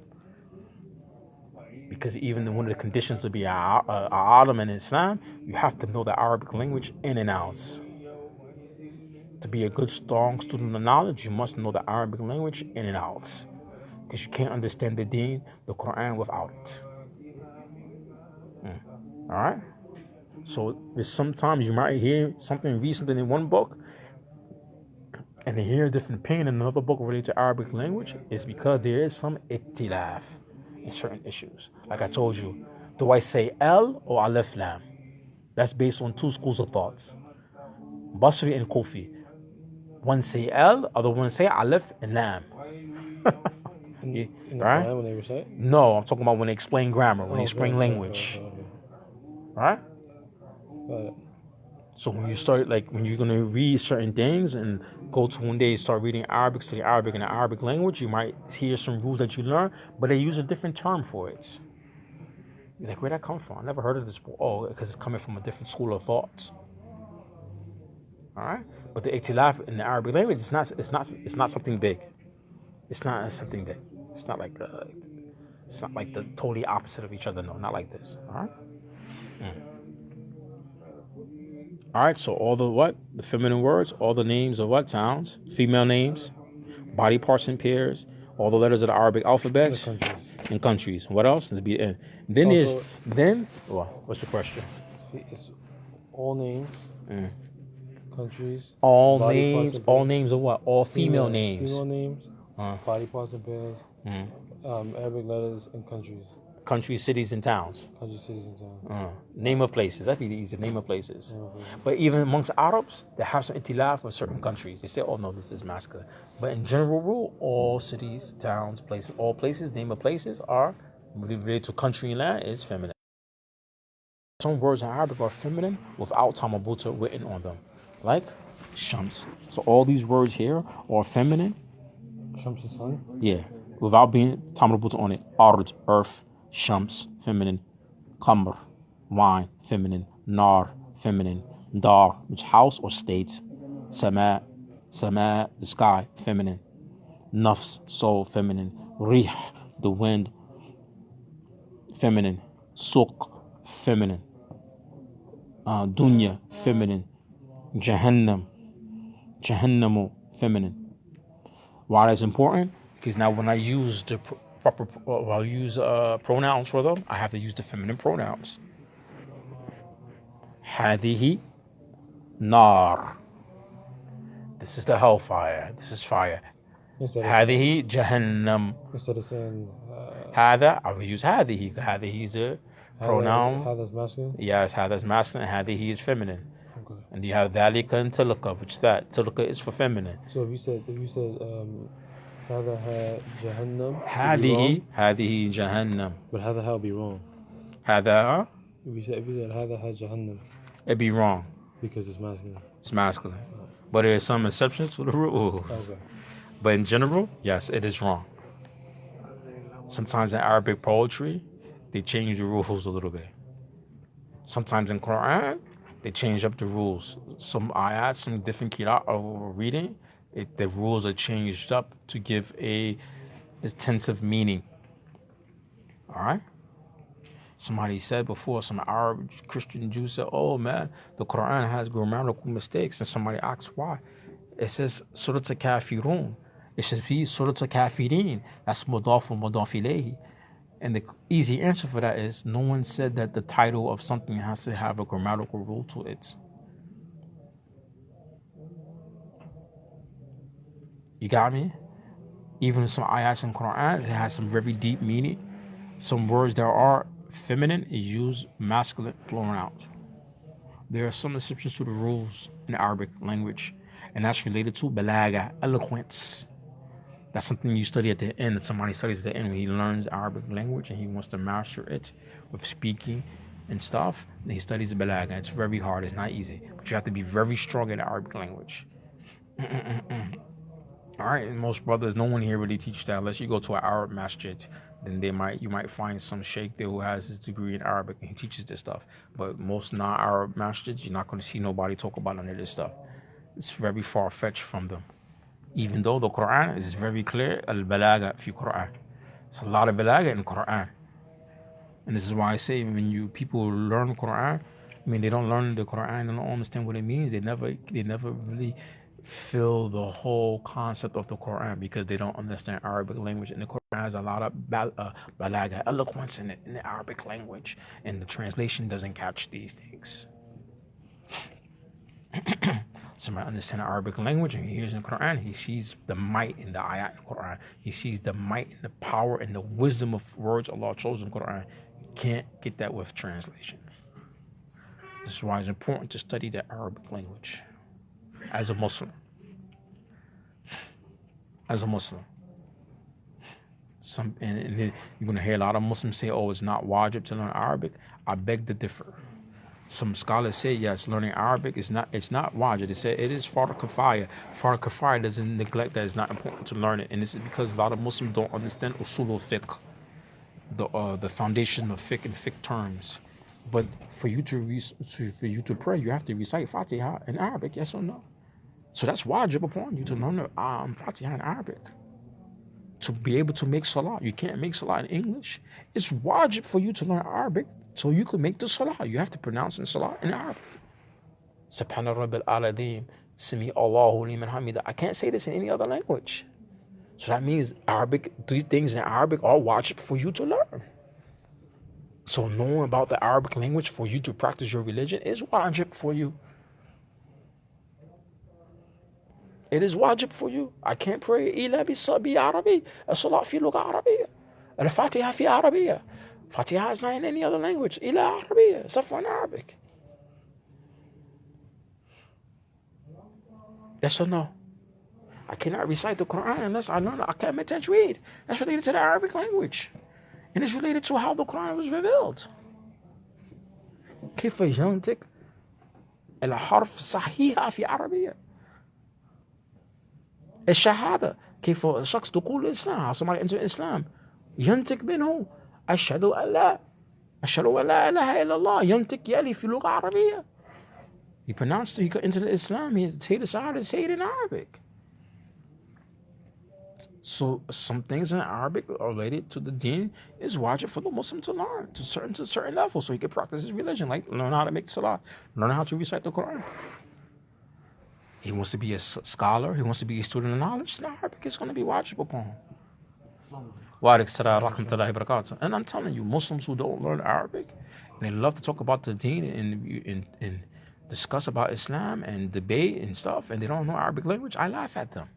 Because even one of the conditions to be an alim in Islam, you have to know the Arabic language in and out. To be a good, strong student of knowledge, you must know the Arabic language in and out. Because you can't understand the deen, the Quran, without it. All right? So there's sometimes you might hear something, read something in one book, and to hear a different opinion in another book related to Arabic language is because there is some ikhtilaf in certain issues. Like I told you, do I say L or Alif Lam? That's based on two schools of thoughts, Basri and Kufi. One say L, other one say Alif and Lam. In the right? Quran when they recite? No, I'm talking about when they explain grammar, when they explain language. Okay. Right? Got it. So when you start, like when you're going to read certain things and go to one day start reading Arabic, study Arabic in the Arabic language, you might hear some rules that you learn, but they use a different term for it. You're like, where'd that come from? I never heard of this before. Oh, because it's coming from a different school of thought. All right? But the ikhtilaf in the Arabic language is not something big. It's not something big. It's not like the totally opposite of each other. No, not like this. All right? All right, so all the feminine words, all the names of what towns, female names, body parts and pairs, all the letters of the Arabic alphabets, and countries. What else? Then what's the question? It's all names, countries, all names of what? All female names. Female names, body parts and pairs, Arabic letters, and countries. Countries, cities, and towns. Countries, cities, and towns. Name of places. That'd be the easy. Name of places. But even amongst Arabs, they have some ikhtilaf for certain countries. They say, oh no, this is masculine. But in general rule, all cities, towns, places, all places, name of places are related to country and land is feminine. Some words in Arabic are feminine without tamabuta written on them. Like shams. So all these words here are feminine. Shams is sun? Yeah. Without being tamabuta on it. Ard, earth. Shams, feminine. Qamr, wine, feminine. Nar, feminine. Dar, which house or state. Sama, the sky, feminine. Nafs, soul, feminine. Rih, the wind, feminine. Suq, feminine. Dunya, feminine. Jahannamu, feminine. Why that's important? Because now when I use the I'll use pronouns for them, I have to use the feminine pronouns. Hadihi nar. This is the hellfire. This is fire. Hadihi jahannam. Instead of saying Hada, I will use hadihi. Hadihi is a pronoun. Hada's masculine? Yes, hada's masculine. Hadihi is feminine. Okay. And you have dhalika and tilaka, which that tilaka is for feminine. So if you said هذا جهنم. هذه جهنم. But هذا would be wrong. هذا. If you said هذا جهنم. It'd be wrong. Because it's masculine. It's masculine. But there are some exceptions to the rules. Okay. But in general, yes, it is wrong. Sometimes in Arabic poetry, they change the rules a little bit. Sometimes in Quran, they change up the rules. Some ayat, some different qira'ah or reading, the rules are changed up to give a intensive meaning. All right? Somebody said before, some Arab Christian Jew said, oh man, the Quran has grammatical mistakes. And somebody asked why. It says Surah Kafirun. It should be Surah Kafirin. That's mudaf and mudaf ilayhi. And the easy answer for that is no one said that the title of something has to have a grammatical rule to it. You got me? Even some ayats in Quran, it has some very deep meaning. Some words that are feminine is used masculine plural out. There are some exceptions to the rules in Arabic language, and that's related to balaga, eloquence. That's something you study at the end, that somebody studies at the end when he learns Arabic language and he wants to master it with speaking and stuff. Then he studies balaga. It's very hard, it's not easy, but you have to be very strong in the Arabic language. All right, and most brothers, no one here really teaches that unless you go to an Arab masjid. Then you might find some sheikh there who has his degree in Arabic and he teaches this stuff. But most non-Arab masjids, you're not going to see nobody talk about none of this stuff. It's very far-fetched from them. Even though the Quran is very clear, al-balaga fi Quran. It's a lot of balaga in Quran. And this is why I say when people learn Quran, they don't learn the Quran, they don't understand what it means. They never really feel the whole concept of the Quran because they don't understand Arabic language. And the Quran has a lot of balaga, eloquence in it, in the Arabic language. And the translation doesn't catch these things. Somebody understands Arabic language and he hears in the Quran, he sees the might in the ayat in the Quran. He sees the might and the power and the wisdom of words Allah chose in the Quran. You can't get that with translation. This is why it's important to study the Arabic language as a Muslim. As a Muslim. And you're going to hear a lot of Muslims say, oh, it's not wajib to learn Arabic. I beg to differ. Some scholars say, yes, learning Arabic it's not wajib. They say it is fardu kifaya. Fardu kifaya doesn't neglect that it's not important to learn it. And this is because a lot of Muslims don't understand usul al-fiqh, the foundation of fiqh and fiqh terms. But for you to pray, you have to recite Fatiha in Arabic, yes or no? So that's wajib upon you to learn the Fatiha in Arabic. To be able to make salah. You can't make salah in English. It's wajib for you to learn Arabic so you can make the salah. You have to pronounce in salah in Arabic. Subhana Rabbil Aladim, Sami Allahu liman hamida. I can't say this in any other language. So that means Arabic, these things in Arabic are wajib for you to learn. So knowing about the Arabic language for you to practice your religion is wajib for you. It is wajib for you. I can't pray illa bi Arabi. As-salat fi lugha Arabiyya. Al-Fatiha fi Arabiyya. Fatiha is not in any other language. Illa Arabiyya. Except for in Arabic. Yes or no? I cannot recite the Quran unless I learn Ahkam al-Tajweed. That's related to the Arabic language. And it's related to how the Quran was revealed. كيف ينطق الحرف صحيحة في عربية. الشهادة كيف شخص تقول الإسلام somebody enter Islam ينطق منه أشهد أن لا إله إلا الله ينطق يلي في لغة عربية. He pronounced, he got into Islam, he say the Shahada, say it in Arabic. So some things in Arabic related to the deen is wajib for the Muslim to learn to certain level so he can practice his religion, like learn how to make salah, learn how to recite the Quran. He wants to be a scholar, he wants to be a student of knowledge, then Arabic is going to be wajib upon him. And I'm telling you, Muslims who don't learn Arabic and they love to talk about the deen and discuss about Islam and debate and stuff, and they don't know Arabic language, I laugh at them.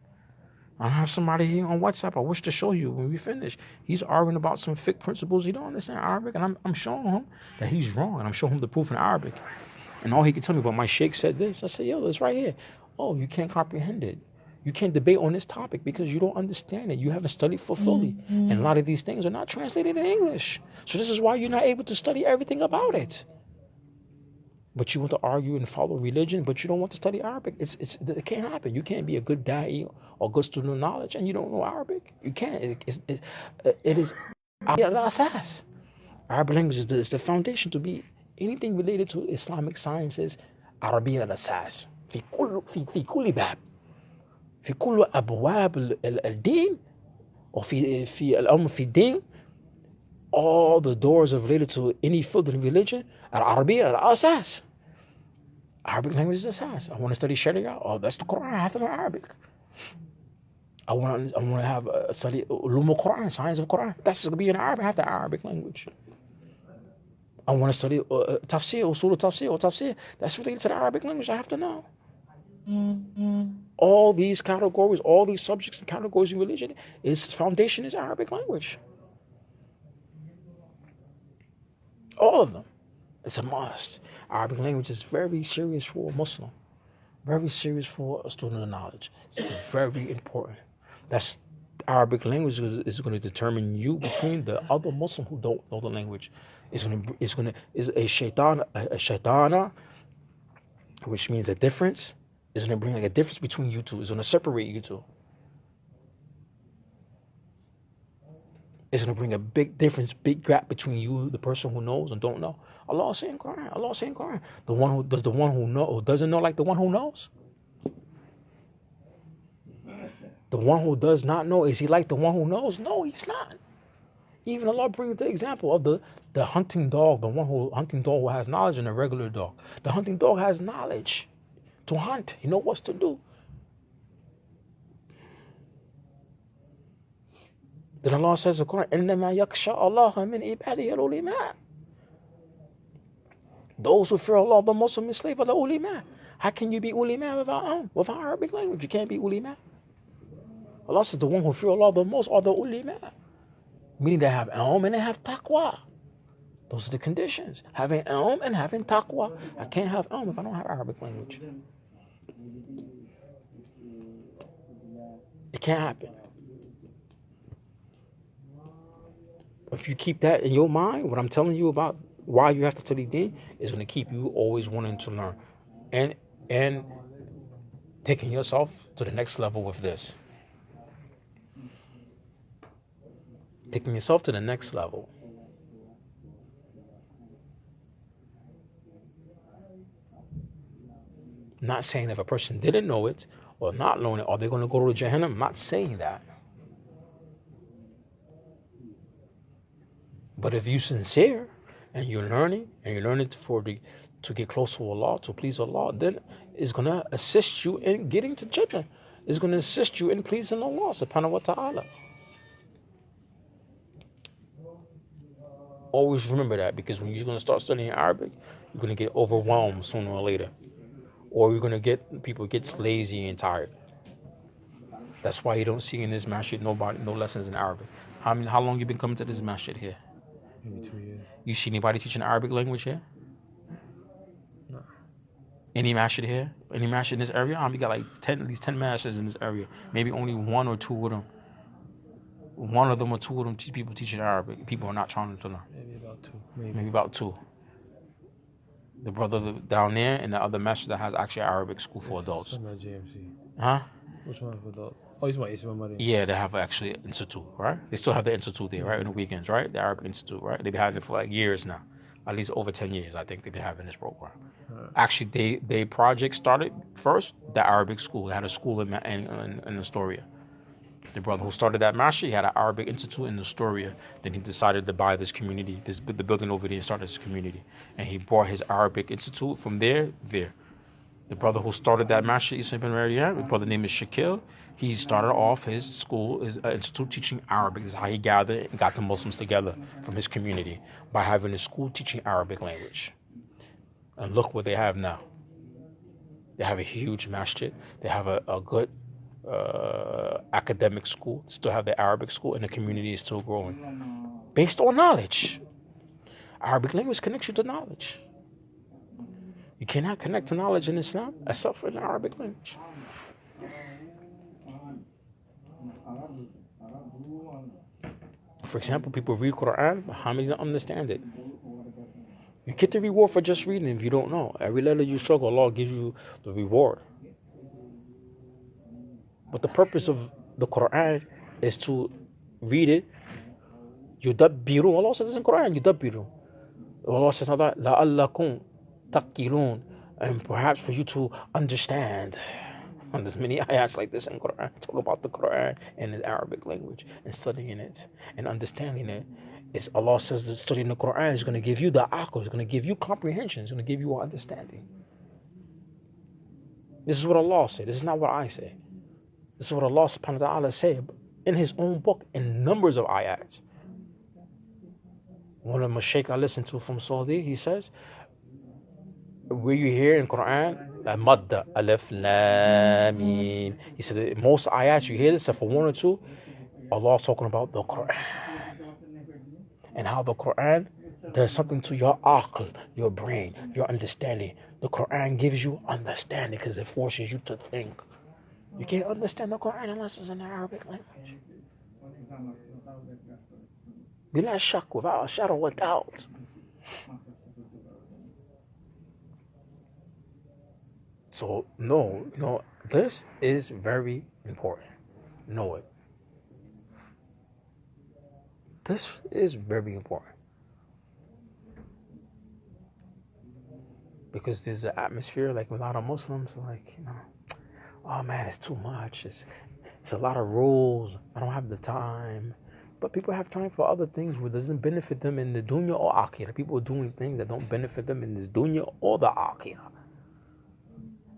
I have somebody here on WhatsApp I wish to show you when we finish. He's arguing about some fiqh principles. He don't understand Arabic, and I'm showing him that he's wrong, and I'm showing him the proof in Arabic. And all he can tell me about my sheikh said this. I said, yo, it's right here. Oh, you can't comprehend it. You can't debate on this topic because you don't understand it. You haven't studied for fully. And a lot of these things are not translated in English. So this is why you're not able to study everything about it. But you want to argue and follow religion, but you don't want to study Arabic. It can't happen. You can't be a good da'i or good student of knowledge and you don't know Arabic. You can't. It is al-asas. Arabic language is the foundation to be anything related to Islamic sciences. عربية الأساس في كل باب في كل أبواب الدين وفي الأمر في الدين. All the doors are related to any field in religion. العربية الأساس. Arabic language is the asas. I want to study Sharia. Oh, that's the Quran. I have to learn Arabic. I want to have study ulum al-Quran, science of Quran. That's going to be in Arabic. I have the Arabic language. I want to study tafsir, usul tafsir, or tafsir. That's related to the Arabic language. I have to know. All these categories, all these subjects and categories in religion, its foundation is Arabic language. All of them. It's a must. Arabic language is very serious for a Muslim. Very serious for a student of knowledge. It's very important. That's Arabic language is going to determine you between the other Muslim who don't know the language. Is a shaitana, which means a difference. It's going to bring like a difference between you two. It's going to separate you two. It's going to bring a big difference, big gap between you, the person who knows and don't know. Allah saying Quran. Allah saying Quran. The one who does, the one who know, who doesn't know, like the one who knows. The one who does not know, is he like the one who knows? No, he's not. Even Allah brings the example of the hunting dog, hunting dog who has knowledge, and a regular dog. The hunting dog has knowledge to hunt. He knows what to do. Then Allah says in the Quran, إِنَّمَا يَخْشَى اللَّهَ مِنْ عِبَادِهِ الْعُلَمَاء. Those who fear Allah the most are slave of the ulama. How can you be ulama without Arabic language? You can't be ulama. Allah says the one who fear Allah the most are the ulama. Meaning they have ilm and they have taqwa. Those are the conditions. Having ilm and having taqwa. I can't have ilm if I don't have Arabic language. It can't happen. If you keep that in your mind, what I'm telling you about why you have to study deen is going to keep you always wanting to learn. And taking yourself to the next level with this. Taking yourself to the next level. Not saying if a person didn't know it or not knowing it, are they going to go to Jahannam? I'm not saying that. But if you're sincere and you're learning to get close to Allah, to please Allah, then it's going to assist you in getting to Jannah. It's going to assist you in pleasing Allah subhanahu wa ta'ala. Always remember that, because when you're going to start studying Arabic, you're going to get overwhelmed sooner or later. Or you're going to get people get lazy and tired. That's why you don't see in this masjid no lessons in Arabic. How long you been coming to this masjid here? Maybe 2 years. You see anybody teaching Arabic language here? No. Any masjid here? Any masjid in this area? We got like at least 10 masjids in this area. Maybe only one or two of them. One of them or two of them people teaching Arabic. People are not trying to learn. Maybe about two. Maybe about two. The brother down there and the other masjid that has actually Arabic school for adults. Some at JMC. Huh? Which one for adults? Oh, you want Madinah? Yeah, they have actually an institute, right? They still have the institute there, right? On the weekends, right? The Arabic Institute, right? They've been having it for like years now. At least over 10 years, I think they've been having this program. Actually, they project started first, the Arabic school. They had a school in Astoria. The brother who started that masjid, he had an Arabic Institute in Astoria. Then he decided to buy this community, the building over there, and started this community. And he brought his Arabic Institute from there. The brother who started that masjid, his brother name is Shakil. He started off his school, his institute, teaching Arabic. This is how he gathered and got the Muslims together from his community, by having a school teaching Arabic language. And look what they have now. They have a huge masjid. They have a good academic school. They still have the Arabic school, and the community is still growing. Based on knowledge. Arabic language connects you to knowledge. You cannot connect to knowledge in Islam except for the Arabic language. For example, people read Quran, but how many don't understand it? You get the reward for just reading if you don't know. Every letter you struggle, Allah gives you the reward. But the purpose of the Quran is to read it Yudabbiru. Allah says this in Quran. Yudabbiru. Allah says la'allakum taqilun, and perhaps for you to understand. And there's many ayats like this in Quran, talk about the Quran in the Arabic language and studying it and understanding it. It's Allah says that studying the Quran is going to give you the aql, it's going to give you comprehension, it's going to give you understanding. This is what Allah said. This is not what I say. This is what Allah subhanahu wa ta'ala said in His own book in numbers of ayats. One of the shaykh I listened to from Saudi, he says, where you hear in Quran, Madda, Alif, Lam, Mim. He said most ayats you hear this, except for one or two, Allah's talking about the Quran. And how the Quran does something to your aql, your brain, your understanding. The Quran gives you understanding because it forces you to think. You can't understand the Quran unless it's in the Arabic language. Bila shak, without a shadow of doubt. So, this is very important. Know it. This is very important. Because there's an atmosphere, like with a lot of Muslims, like, oh man, it's too much. It's a lot of rules. I don't have the time. But people have time for other things where it doesn't benefit them in the dunya or akhirah. People are doing things that don't benefit them in this dunya or the akhirah.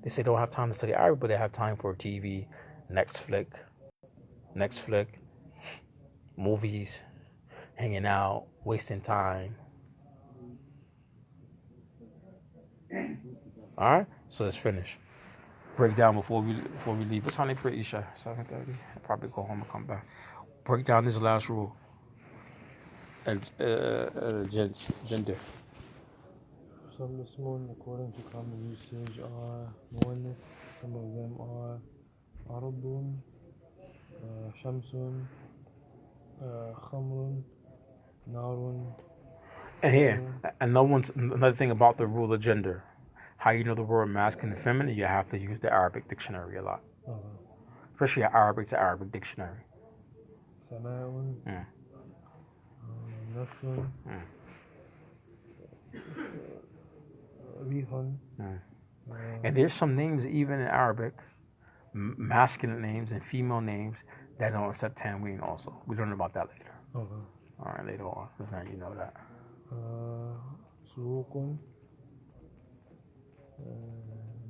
They say they don't have time to study Arabic, but they have time for TV, next flick, movies, hanging out, wasting time. All right, so let's finish. Break down before we leave. What time they pray Isha? 7:30. I'll probably go home and come back. Break down this last rule. Gender. Some of the Muslims, according to common usage, are Muannas. Some of them are Arabun, Shamsun, Khamrun, Narun. And here, another thing about the rule of gender. How you know the word masculine and feminine? You have to use the Arabic dictionary a lot. Especially Arabic to Arabic dictionary. Sama'un, Nafsun, Rihun. And there's some names even in Arabic, masculine names and female names that don't accept tanween also. We learn about that later. All right, later on. Because now you know that. Surukun,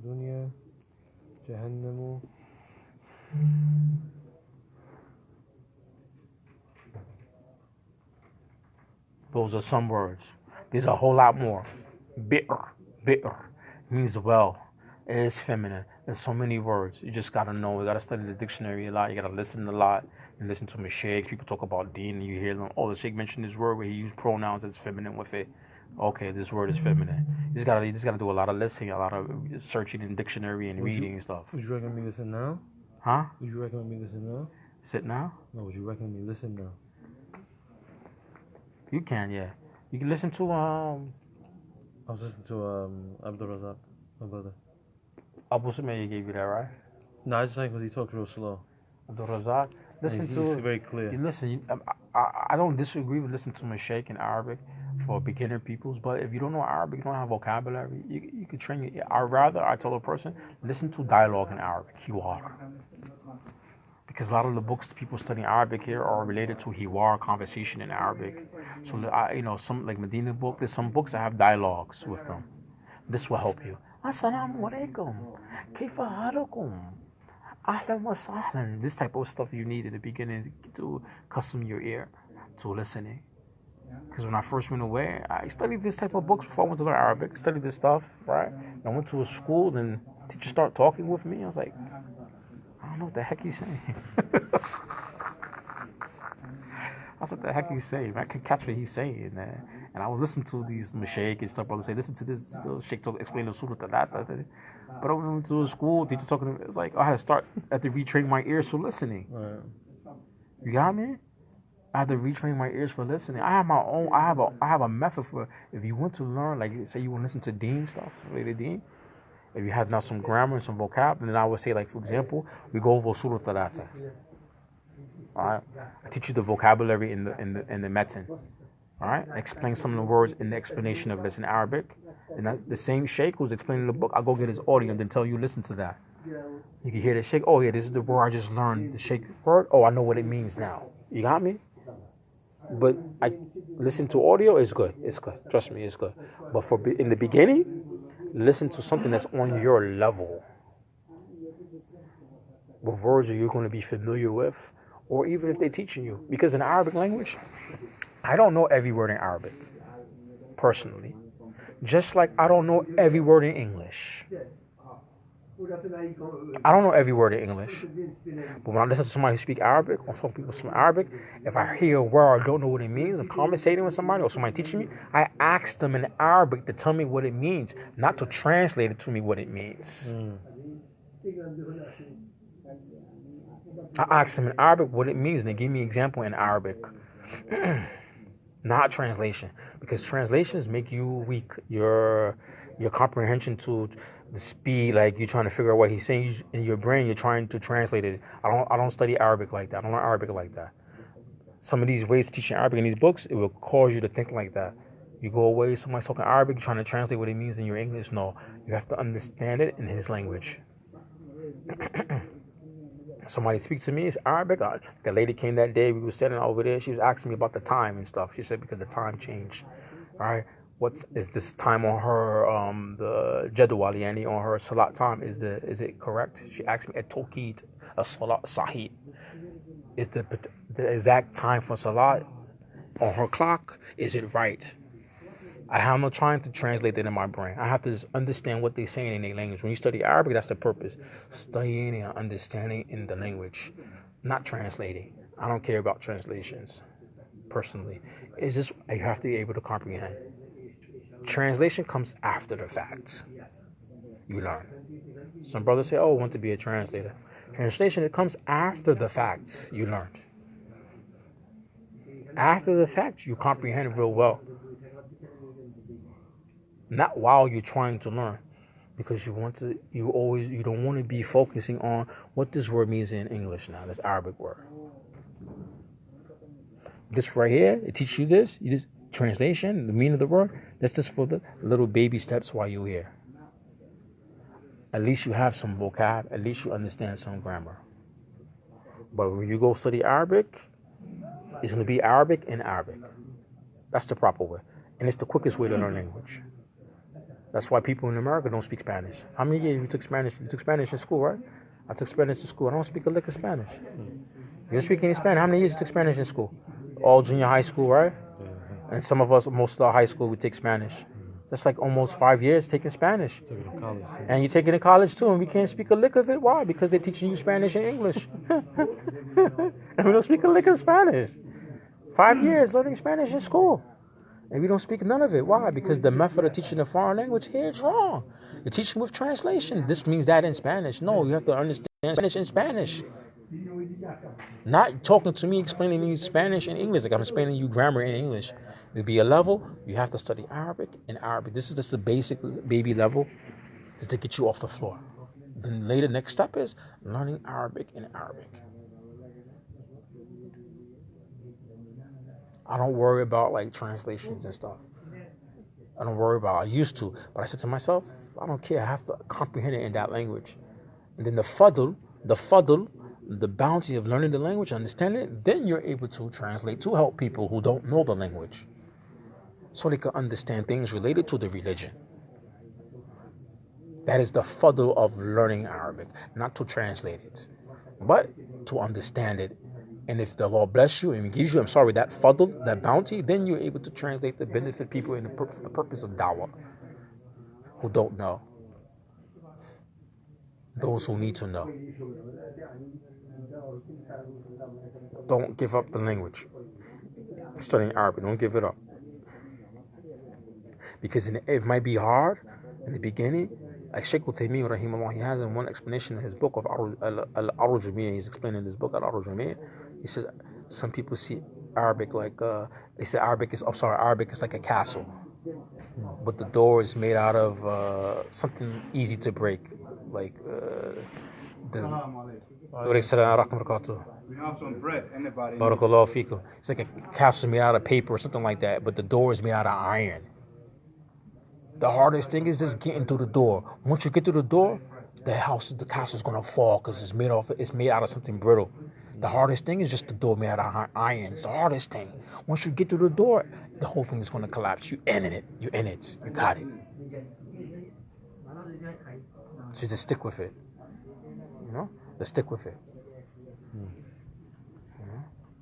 Dunya, Jahannamu. Those are some words. There's a whole lot more. Bi'r means well. It is feminine. There's so many words. You just gotta know. You gotta study the dictionary a lot. You gotta listen a lot. And listen to mashaykhs. People talk about deen, and you hear them. Oh, the sheikh mentioned this word where he used pronouns that's feminine with it. Okay, this word is feminine. You just gotta do a lot of listening, a lot of searching in dictionary and reading and stuff. Would you recommend me listen now? Huh? Would you recommend me listen now? Sit now? No, would you recommend me listen now? You can, yeah. You can listen to I was listening to Abdul Razak, my brother. Abu Sumayya gave you that, right? No, I just like because he talks real slow. Abdul Razak. Listen He's to very clear. You listen. I don't disagree with listening to Mashaykh in Arabic for beginner peoples, but if you don't know Arabic, you don't have vocabulary, you can train it. I tell a person, listen to dialogue in Arabic, hiwar. Because a lot of the books people studying Arabic here are related to hiwar, conversation in Arabic. So, some like Madinah book, there's some books that have dialogues with them. This will help you. Assalamu alaikum. Kaifa halukum? Ahlan wa sahlan. This type of stuff you need in the beginning to custom your ear to listening. Because when I first went away, I studied this type of books before I went to learn Arabic. I studied this stuff, right? I went to a school, then teacher started talking with me. I was like, I don't know what the heck he's saying. I was like, what the heck he's saying? I could catch what he's saying. And I would listen to these mashayikh and stuff. Brothers say, listen to this. The sheikh explain the surah to that. But I went to a school, teacher talking to me. It's like I had to start, I had to retrain my ears for listening. Right. You got me? I had to retrain my ears for listening. I have my own. I have a method for if you want to learn. Like say you want to listen to Deen stuff, related Deen. If you have now some grammar and some vocab, then I would say, like for example, we go over Surah Thalatha. All right, I teach you the vocabulary in the metin. All right, I explain some of the words in the explanation of this in Arabic. And the same sheikh who's explaining the book, I'll go get his audio and then tell you, listen to that. You can hear the sheikh, oh yeah, this is the word I just learned. The sheikh word, oh, I know what it means now. You got me? But I listen to audio, it's good. It's good. Trust me, it's good. But in the beginning, listen to something that's on your level. What words are you going to be familiar with? Or even if they're teaching you. Because in Arabic language, I don't know every word in Arabic, personally. Just like I don't know every word in English. I don't know every word in English. But when I listen to somebody speak Arabic, or some people speak Arabic, if I hear a word I don't know what it means, I'm conversating with somebody or somebody teaching me, I ask them in Arabic to tell me what it means, not to translate it to me what it means. I ask them in Arabic what it means, and they give me an example in Arabic. Not translation, because translations make you weak. Your comprehension to the speed, like you're trying to figure out what he's saying in your brain. You're trying to translate it. I don't study Arabic like that. I don't learn Arabic like that. Some of these ways of teaching Arabic in these books, it will cause you to think like that. You go away, somebody's talking Arabic, trying to translate what it means in your English. No, you have to understand it in his language. Somebody speaks to me, it's Arabic. The lady came that day, we were sitting over there, she was asking me about the time and stuff. She said because the time changed. All right, is this time on her the jadwal yani on her salat time? Is it correct? She asked me at tawqit a salat sahih. Is the exact time for salat on her clock? Is it right? I'm not trying to translate that in my brain. I have to just understand what they're saying in their language. When you study Arabic, that's the purpose. Studying and understanding in the language, not translating. I don't care about translations, personally. It's just you have to be able to comprehend. Translation comes after the fact. You learn. Some brothers say, oh, I want to be a translator. Translation, it comes after the fact you learned. After the fact, you comprehend it real well. Not while you're trying to learn, because you don't want to be focusing on what this word means in English now, this Arabic word. This right here, it teaches you this. You just translation, the meaning of the word. That's just for the little baby steps while you're here. At least you have some vocab. At least you understand some grammar. But when you go study Arabic, it's going to be Arabic in Arabic. That's the proper way, and it's the quickest way to learn language. That's why people in America don't speak Spanish. How many years you took Spanish? You took Spanish in school, right? I took Spanish in school. I don't speak a lick of Spanish. You don't speak any Spanish. How many years you took Spanish in school? All junior high school, right? And some of us, most of our high school, we take Spanish. That's like almost 5 years taking Spanish. And you take it in college too, and we can't speak a lick of it. Why? Because they're teaching you Spanish and English. And we don't speak a lick of Spanish. 5 years learning Spanish in school. And we don't speak none of it. Why? Because the method of teaching a foreign language here is wrong. You're teaching with translation. This means that in Spanish. No, you have to understand Spanish in Spanish. Not talking to me, explaining me Spanish and English. Like I'm explaining you grammar in English. To be a level, you have to study Arabic and Arabic. This is just the basic baby level just to get you off the floor. Then later, next step is learning Arabic and Arabic. I don't worry about like translations and stuff. I don't worry about it. I used to. But I said to myself, I don't care. I have to comprehend it in that language. And then the fadl, the bounty of learning the language, understanding it, then you're able to translate to help people who don't know the language, so they can understand things related to the religion. That is the fadl of learning Arabic, not to translate it, but to understand it. And if the Lord bless you and gives you, that fadl, that bounty, then you're able to translate to benefit people in the purpose of dawah who don't know. Those who need to know. Don't give up the language. Studying Arabic, don't give it up. Because it might be hard in the beginning. Like Sheikh Uthaymeen, rahimahullah, he has in one explanation in his book of Al-Arujumiyya, he's explaining this book, Al-Arujumiyya. He says some people see Arabic like, they say Arabic is like a castle. But the door is made out of something easy to break. Like, We have some bread. Anybody? Barakallahu feekum. It's like a castle made out of paper or something like that, but the door is made out of iron. The hardest thing is just getting through the door. Once you get through the door, the castle is gonna fall because it's made out of something brittle. The hardest thing is just the door made out of iron. It's the hardest thing. Once you get through the door, the whole thing is gonna collapse. You in it. You in it. You got it. So just stick with it. You know? Just stick with it.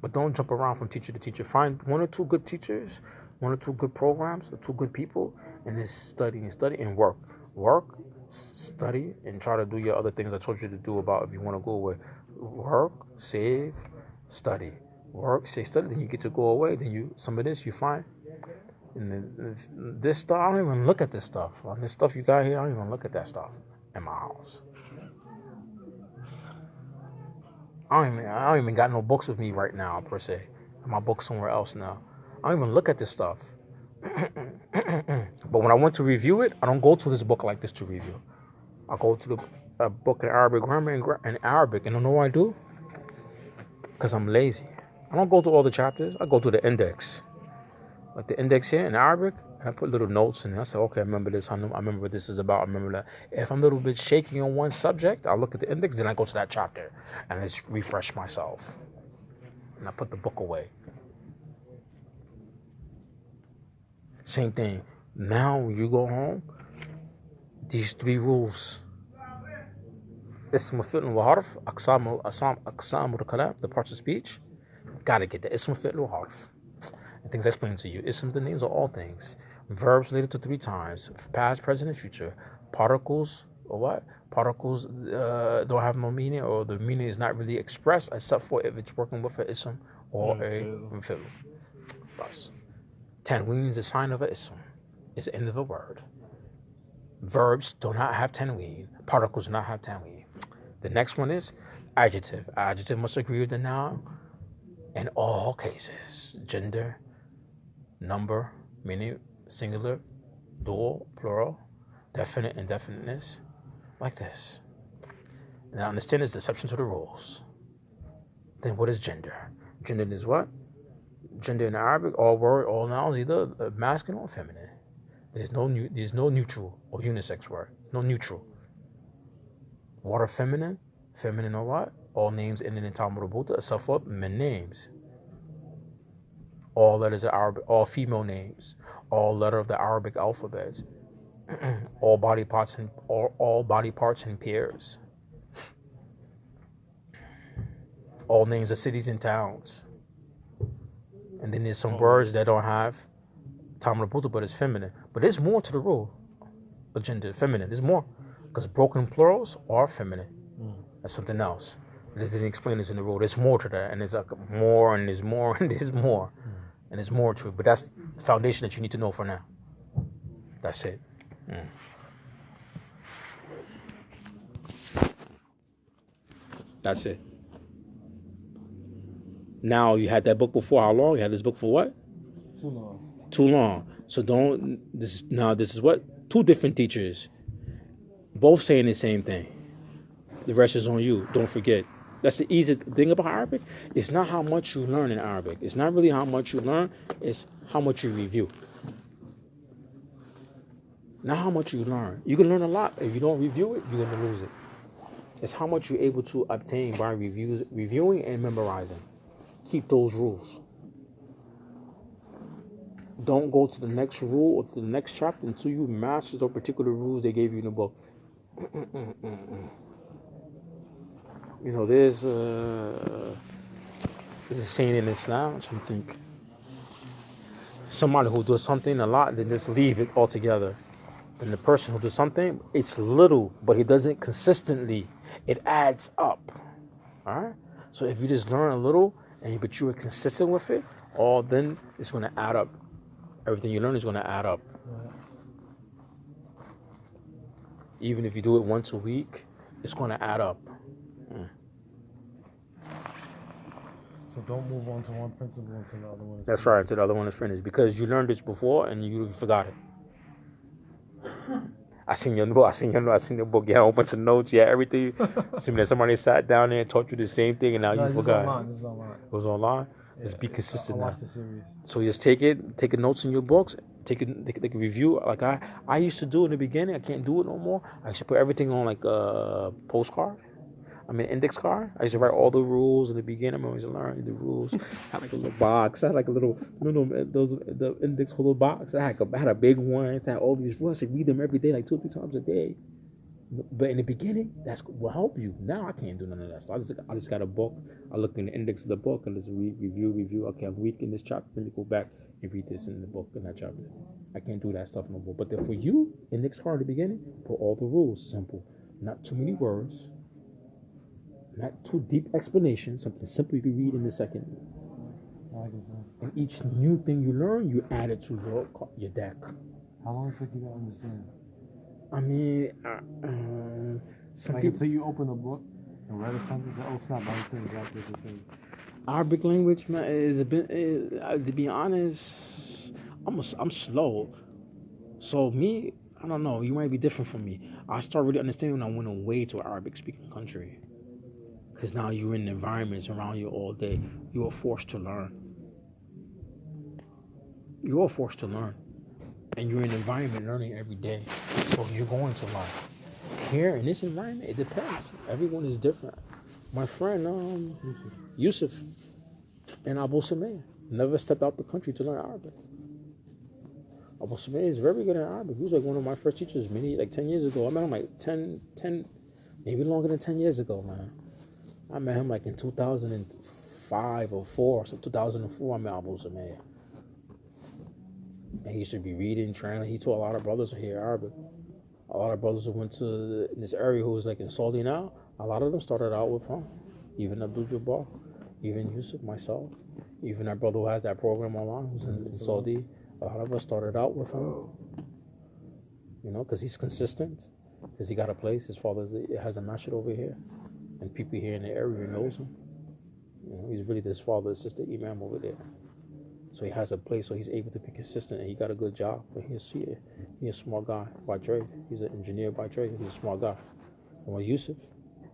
But don't jump around from teacher to teacher. Find one or two good teachers, one or two good programs, or two good people, and then study and work. Work, study, and try to do your other things I told you to do about if you want to go away. Work, save, study. Work, save, study. Then you get to go away. Then some of this you find. And then this stuff, I don't even look at this stuff. On this stuff you got here, I don't even look at that stuff in my house. I don't even got no books with me right now, per se. My book's somewhere else now. I don't even look at this stuff. But when I want to review it, I don't go to this book like this to review. I go to a book in Arabic grammar and Arabic. And you know what I do? Because I'm lazy. I don't go to all the chapters. I go to the index. Like the index here in Arabic, and I put little notes in there. I say, okay, I remember this. I remember what this is about. I remember that. If I'm a little bit shaky on one subject, I look at the index, then I go to that chapter, and I just refresh myself. And I put the book away. Same thing. Now, when you go home, these 3 rules. Ism fi'l wa harf, aqsam al-kalam, the parts of speech. Gotta get the ism fi'l wa harf. And things I explained to you. Ism, the names of all things. Verbs related to 3 times. Past, present, and future. Particles, or what? Particles don't have no meaning, or the meaning is not really expressed, except for if it's working with an ism or a fi'l. Thus, tanween is a sign of an ism. It's the end of a word. Verbs do not have tanween. Particles do not have tanween. The next one is adjective. Adjective must agree with the noun in all cases. Gender, number, meaning singular, dual, plural, definite, indefiniteness, like this. Now understand this exception to the rules. Then what is gender? Gender is what? Gender in Arabic, all nouns, either masculine or feminine. There's no neutral or unisex word. No neutral. What are feminine? Feminine or what? All names ending in Talmud Buddha, except for men names. All letters of Arabic, all female names. All letter of the Arabic alphabet. all body parts in pairs. All names of cities and towns. And then there's some words that don't have Talmud Buddha, but it's feminine. But there's more to the rule of gender, feminine. There's more. Because broken plurals are feminine. That's something else. They didn't explain this in the rule. There's more to that. And there's like more, and there's more, and there's more. And there's more to it. But that's the foundation that you need to know for now. That's it. That's it. Now, you had that book before. How long? You had this book for what? Too long. So this is what? 2 different teachers. Both saying the same thing. The rest is on you. Don't forget. That's the easy thing about Arabic. It's not how much you learn in Arabic. It's not really how much you learn. It's how much you review. Not how much you learn. You can learn a lot. If you don't review it, you're going to lose it. It's how much you're able to obtain by reviewing and memorizing. Keep those rules. Don't go to the next rule or to the next chapter until you master those particular rules they gave you in the book. You know, there's a saying in Islam, which I think somebody who does something a lot, then just leave it altogether. Then the person who does something, it's little, but he does it consistently. It adds up. All right? So if you just learn a little, but you are consistent with it, then it's going to add up. Everything you learn is going to add up. Even if you do it once a week, it's going to add up. So don't move on to one principle until the other one is That's right, until the other one is finished. Because you learned this before and you forgot it. I seen your book. I seen your book. You had a whole bunch of notes. You had everything. See, that somebody sat down there and taught you the same thing, and now you forgot. This is online. It was online. Yeah, Just be consistent I now. watched the series. So you just take a notes in your books, take a review. Like I used to do in the beginning. I can't do it no more. I used to put everything on like a postcard. Index card. I used to write all the rules in the beginning. I always learned the rules. I had like a little box. I had like a little the index little box. I had a big one. I had all these rules. I read them every day, like 2 or 3 times a day. But in the beginning, that's will help you. Now I can't do none of that stuff. I just got a book. I look in the index of the book and just review. Okay, I'm weak in this chapter. Let me go back and read this in the book in that chapter. I can't do that stuff no more. But then for you, index card in the beginning, put all the rules simple. Not too many words. Not too deep explanation. Something simple you can read in a second. And each new thing you learn, you add it to your deck. How long it took you to understand? Some like people, until you open a book and read a sentence, and snap, I understand exactly what you're saying. Arabic language, man, is a bit. To be honest, I'm slow. So me, I don't know. You might be different from me. I start really understanding when I went away to an Arabic-speaking country, because now you're in environments around you all day. You are forced to learn. You are forced to learn, and you're in an environment learning every day. So you're going to learn. Here in this environment, it depends. Everyone is different. My friend Yusuf and Abu Sameh never stepped out the country to learn Arabic. Abu Sameh is very good at Arabic. He was like one of my first teachers like 10 years ago. I met him like 10, maybe longer than 10 years ago, man. I met him like in 2005 or 4, so 2004 I met Abu Sameh. And he should be reading, translating. He taught a lot of brothers here Arabic. A lot of brothers who went to this area who was like in Saudi now, a lot of them started out with him. Even Abdul Jabbar, even Yusuf, myself, even our brother who has that program online who's in Saudi. A lot of us started out with him. You know, because he's consistent. Because he got a place. His father has a masjid over here. And people here in the area knows him. You know, he's really his father's sister imam over there. So he has a place, so he's able to be consistent, and he got a good job. But he's a smart guy by trade. He's an engineer by trade. He's a smart guy. And with Yusuf,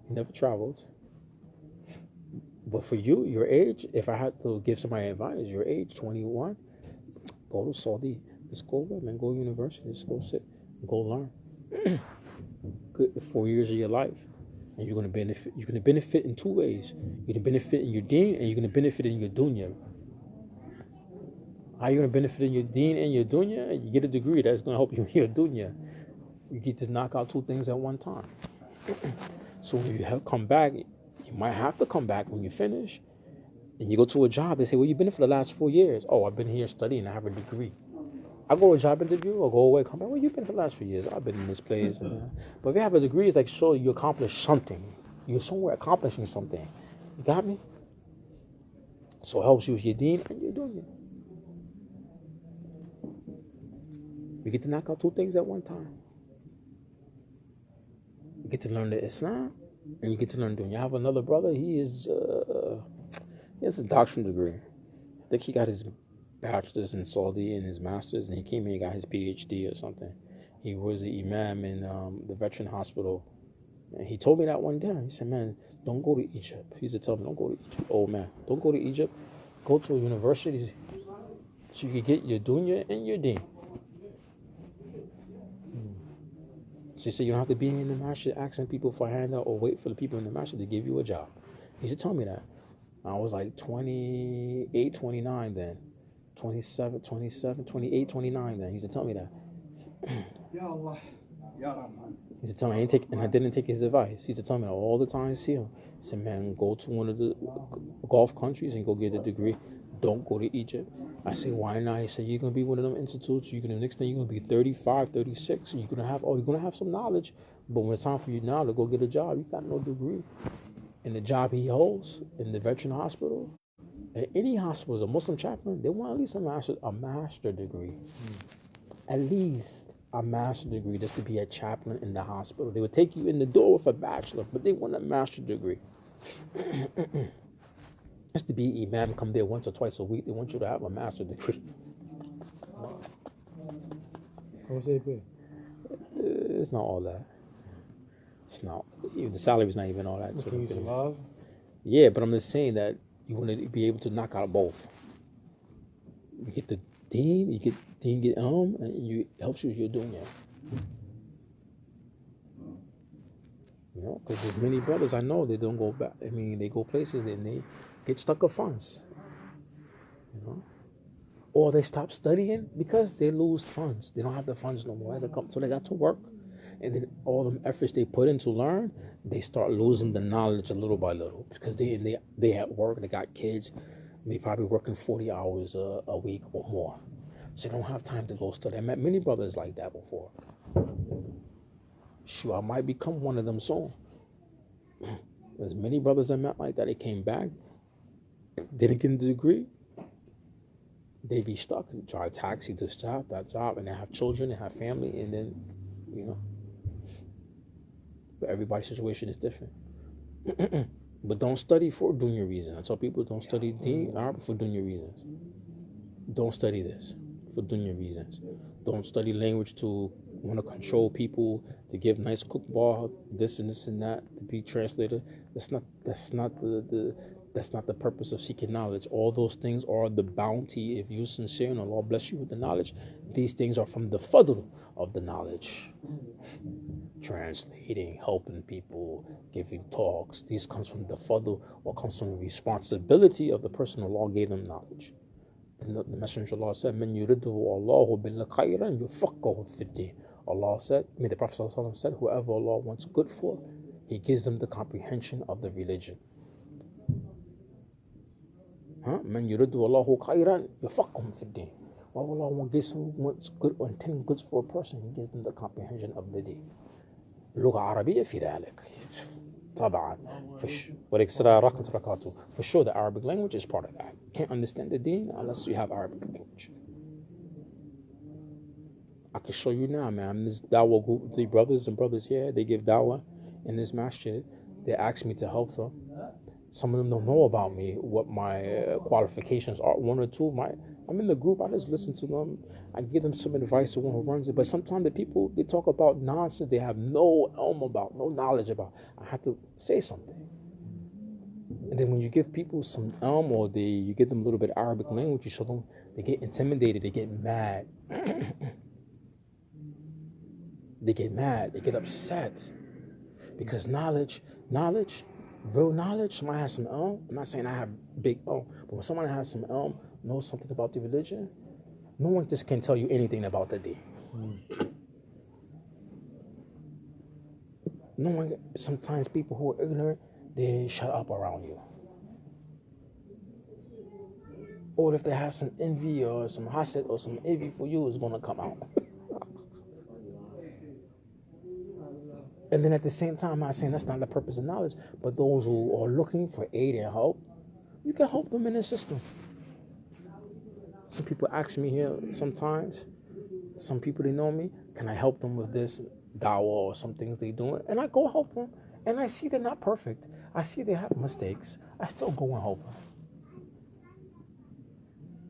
he never traveled. But for you, your age, if I had to give somebody advice, your age, 21, go to Saudi. Just go there, man. Go to university. Just go sit. Go learn. Good 4 years of your life. And you're gonna benefit. You're gonna benefit in 2 ways. You're gonna benefit in your deen, and you're gonna benefit in your dunya. How you gonna benefit in your deen and your dunya? You get a degree that's gonna help you in your dunya. You get to knock out 2 things at one time. So when you come back, you might have to come back when you finish, and you go to a job. They say, "Well, you've been for the last 4 years." "Oh, I've been here studying. I have a degree." I go to a job interview or go away, come back. "Well, you've been for the last 4 years." "I've been in this place." But if you have a degree, it's like so you accomplished something. You're somewhere accomplishing something. You got me? So it helps you with your deen and your dunya. You get to knock out 2 things at one time. You get to learn the Islam, and you get to learn dunya. I have another brother. He has a doctorate degree. I think he got his bachelor's in Saudi and his master's, and he came here and got his PhD or something. He was the imam in the veteran hospital. And he told me that one day. He said, "Man, don't go to Egypt." He used to tell me, "Don't go to Egypt. Old man, don't go to Egypt. Go to a university so you can get your dunya and your deen." So he said, "You don't have to be in the masjid asking people for a handout or wait for the people in the masjid to give you a job." He used to tell me that. I was like 28, 29 then. 27, 28, 29 then. He used to tell me that. Ya Allah, Ya Rahman. He used to tell me, I didn't take his advice. He used to tell me that all the time I see him. He said, "Man, go to one of the Gulf countries and go get a degree. Don't go to Egypt." I said, "Why not?" He said, "You're going to be one of them institutes. Next thing you're going to be 35, 36. And you're going to have some knowledge. But when it's time for you now to go get a job, you got no degree." And the job he holds in the veteran hospital, at any hospital as a Muslim chaplain, they want at least a master degree. At least a master degree just to be a chaplain in the hospital. They would take you in the door with a bachelor, but they want a master degree. Just to be imam, come there once or twice a week. They want you to have a master degree. What's AP? It's not all that. It's not. Even the salary's not even all that. Can you survive? Yeah, but I'm just saying that you want to be able to knock out both. You get the deen, you get and you it helps you with your dunya. You know, because there's many brothers I know they don't go back. I mean, they go places and they get stuck with funds. You know, or they stop studying because they lose funds. They don't have the funds no more. So they got to work, and then all the efforts they put in to learn, they start losing the knowledge a little by little because they at work. They got kids. They probably working 40 hours a week or more, so they don't have time to go study. I met many brothers like that before. Sure, I might become one of them soon. There's many brothers I met like that. They came back, didn't get the degree. They be stuck and drive taxi, this job, that job, and they have children, they have family, and then, you know. But everybody's situation is different. But don't study for dunya reasons. I tell people don't study deen Arabic for dunya reasons. Don't study this for dunya reasons. Don't study language to want to control people, to give nice cookbah, this and this and that, to be translator. That's not the purpose of seeking knowledge. All those things are the bounty. If you're sincere and Allah bless you with the knowledge, these things are from the fadl of the knowledge. Translating, helping people, giving talks. These comes from the fadl or comes from the responsibility of the person Allah gave them knowledge. The Messenger of Allah said, "Man yuridu Allahu bil khayran yufaqqahu fid din." Allah said, the Prophet ﷺ said, whoever Allah wants good for, He gives them the comprehension of the religion. Man yuridu Allahu khayran yufaqqahu fid din. Well, Allah wants good or intending goods for a person, He gives them the comprehension of the deen. لغة عربية في ذلك. طبعا. For sure, the Arabic language is part of that. You can't understand the deen unless you have Arabic language. I can show you now, man. This dawah group, the brothers here, they give dawah in this masjid. They ask me to help them. Some of them don't know about me, what my qualifications are. One or two, I'm in the group, I just listen to them. I give them some advice to one who runs it. But sometimes the people, they talk about nonsense they have no no knowledge about. I have to say something. And then when you give people some or you give them a little bit of Arabic language, you show them, they get intimidated, they get mad. They get mad, they get upset. Because knowledge, real knowledge, somebody has some I'm not saying I have big but when somebody has some knows something about the religion, no one just can tell you anything about the deen. No one. Sometimes people who are ignorant, they shut up around you. Or if they have some envy or some hasad or some envy for you, it's going to come out. And then at the same time, I'm not saying that's not the purpose of knowledge, but those who are looking for aid and help, you can help them in the system. Some people ask me here sometimes, some people, they know me, can I help them with this dawah or some things they doing? And I go help them. And I see they're not perfect. I see they have mistakes. I still go and help them.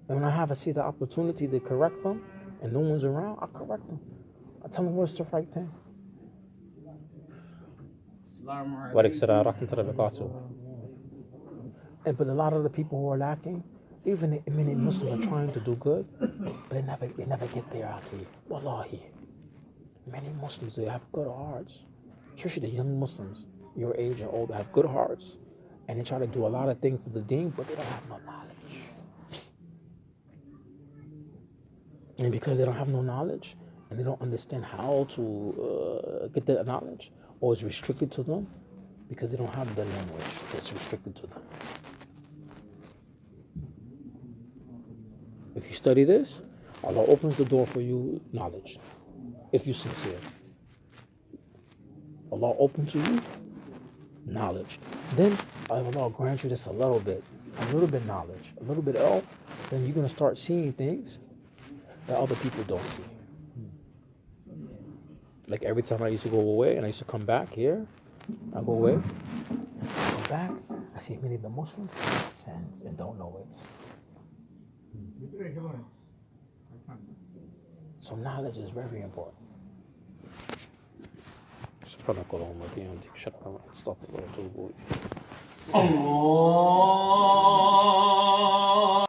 And when I see the opportunity to correct them and no one's around, I correct them. I tell them what's the right thing. But a lot of the people who are lacking, even many Muslims are trying to do good, but they never get there out here. Wallahi. Many Muslims, they have good hearts. Especially the young Muslims, your age and older, have good hearts. And they try to do a lot of things for the deen, but they don't have no knowledge. And because they don't have no knowledge, and they don't understand how to get that knowledge, or it's restricted to them, because they don't have the language that's restricted to them. If you study this, Allah opens the door for you knowledge. If you're sincere, Allah opens to you knowledge. Then Allah grants you just a little bit knowledge, a little bit of, then you're going to start seeing things that other people don't see. Like every time I used to go away and I used to come back here, I go away, I come back, I see many of the Muslims have sense and don't know it. So knowledge is very important. سبحانك اللهم وبحمدك أشهد أن لا إله إلا أنت أستغفرك وأتوب إليك. الله